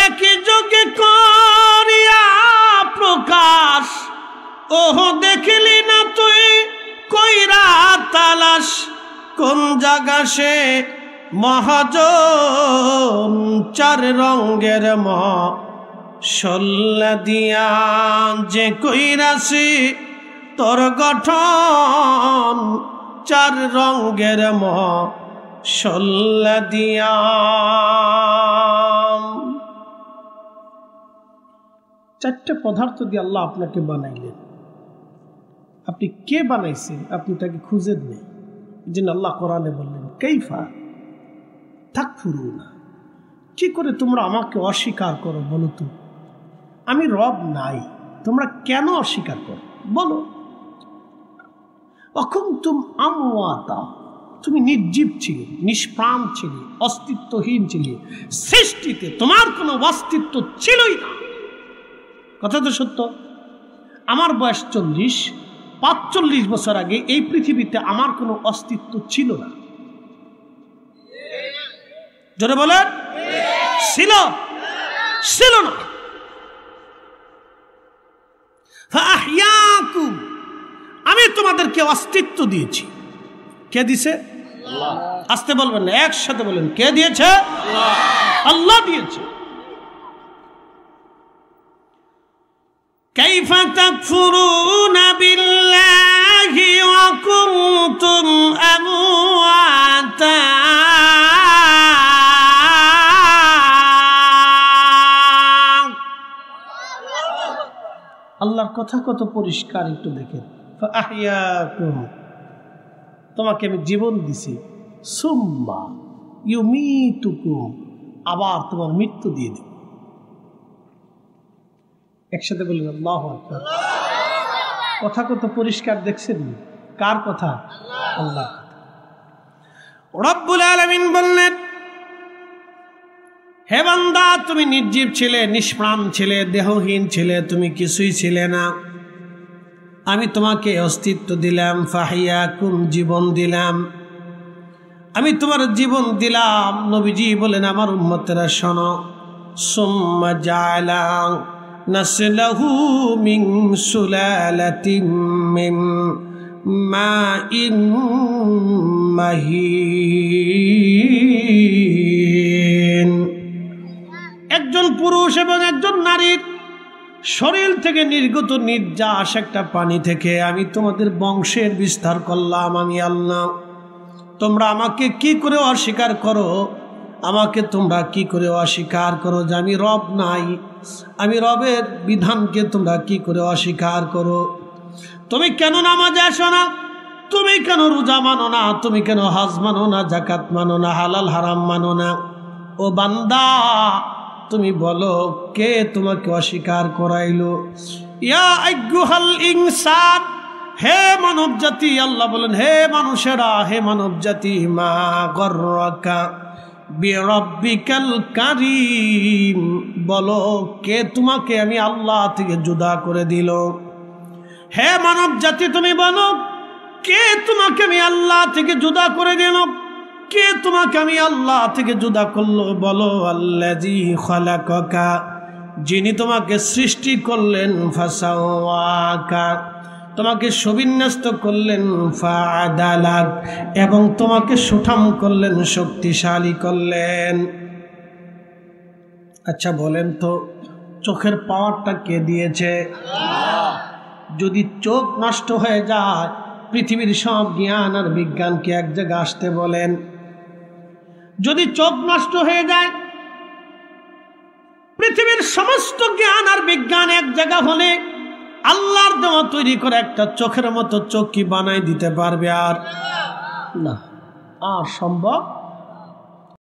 একই যোগে করিয়া প্রকাশ। ওহ দেখিলি না তুই কইরা তালাশ, কোন জায়গা সে মহাজন। 4 রঙের মশলা দিয়া যে কইরাছি তোর গঠন, 4 রঙের মশলা দিয়া। 4টে পদার্থ দিয়ে আল্লাহ আপনাকে বানাইলেন। আপনি কে বানাইছেন আপনি তাকে খুঁজে নেই। এই জন্য আল্লাহ কোরআনে বললেন, কাইফা তাকফুরুনা, কি করে তোমরা আমাকে অস্বীকার করো বলো তো? আমি রব নাই, তোমরা কেন অস্বীকার করো বলো? অকুনতুম আমওয়াতা, তুমি নির্জীব ছিলে, নিষ্প্রাণ ছিলে, অস্তিত্বহীন ছিলে। সৃষ্টিতে তোমার কোনো অস্তিত্ব ছিলই না। কথা তো সত্য। আমার বয়স 40, 45 বছর আগে এই পৃথিবীতে আমার কোনো অস্তিত্ব ছিল না। জোরে বলেন, ছিল? ছিল না। ফাআহইয়াকুম, আমি তোমাদেরকে অস্তিত্ব দিয়েছি। কে দিয়েছে? আল্লাহ। আসতে বলবেন না, একসাথে বলেন, কে দিয়েছে? আল্লাহ। আল্লাহ দিয়েছে। কাইফা তাকফুরুনা বিল্লাহি ওয়া কুনতুম আমওয়াতা। আল্লাহর কথা কত পরিষ্কার, একটু দেখেন। ফাআহইয়াকুম, তোমাকে আমি জীবন দিছি। সুম্মা ইউমিতুকুম, আবার তোমার মৃত্যু দিয়ে দেব। একসাথে বললেন আল্লাহু আকবার। কথা কত পরিষ্কার দেখছেন? কার কথা? আল্লাহ। রব্বুল আলামিন বললেন, হে বান্দা, তুমি নির্জীব ছিলে, নিষ্প্রাণ ছিলে, দেহহীন ছিলে, তুমি কিছুই ছিলে না। আমি তোমাকে অস্তিত্ব দিলাম। ফাহিয়াকুম, জীবন দিলাম। আমি তোমার জীবন দিলাম। নবীজি বলেন, আমার উম্মতেরা শোনো, সুম্মা জাআলা নাসলাহু মিন সুলালাতিন মিন মাইন মাহিন। একজন পুরুষ এবং একজন নারীর শরীর থেকে নির্গত নির্যাস একটা পানি থেকে আমি তোমাদের বংশের বিস্তার করলাম। আমি আল্লাহ। তোমরা আমাকে কি করে অস্বীকার করো? আমাকে তোমরা কি করে অস্বীকার করো যে আমি রব নাই? আমি রবের বিধানকে তোমরা কি করে অস্বীকার করো? তুমি কেন নামাজে আসো না? তুমি কেন রোজা মানো না? তুমি কেন হজ মানো না? যাকাত মানো না? হালাল হারাম মানো না? ও বান্দা তুমি বলো কে তোমাকে অস্বীকার করাইলো? ইয়া আইয়ুহাল ইনসান, হে মানব জাতি, আল্লাহ বলেন হে মানুষেরা, হে মানব জাতি, মা গর্রাকা বিরাব্বিকাল কারীম, বলো কে তোমাকে আমি আল্লাহ থেকে জুদা করে দিল? হে মানব জাতি তুমি বলো কে তোমাকে আমি আল্লাহ থেকে জুদা করে দিল? কে তোমাকে আমি আল্লাহ থেকে জুদা করলো? বলো আল্লাযী খালাকাকা, যিনি তোমাকে সৃষ্টি করলেন, ফাসাওয়াকা, তোমাকে সুবিন্যস্ত করলেন, ফাআদালাক, এবং তোমাকে সুঠাম করলেন, শক্তিশালী করলেন। আচ্ছা বলেন তো চোখের পাওয়ারটা কে দিয়েছে? যদি চোখ নষ্ট হয়ে যায়, পৃথিবীর সব জ্ঞান আর বিজ্ঞানকে এক জায়গায় আসতে বলেন। যদি চোখ নষ্ট হয়ে যায়, পৃথিবীর সমস্ত জ্ঞান আর বিজ্ঞান এক জায়গা হলে আল্লাহর দেওয়া তৈরি করে একটা চোখের মতো চোখ কি বানাই দিতে পারবে? আর না, আর সম্ভব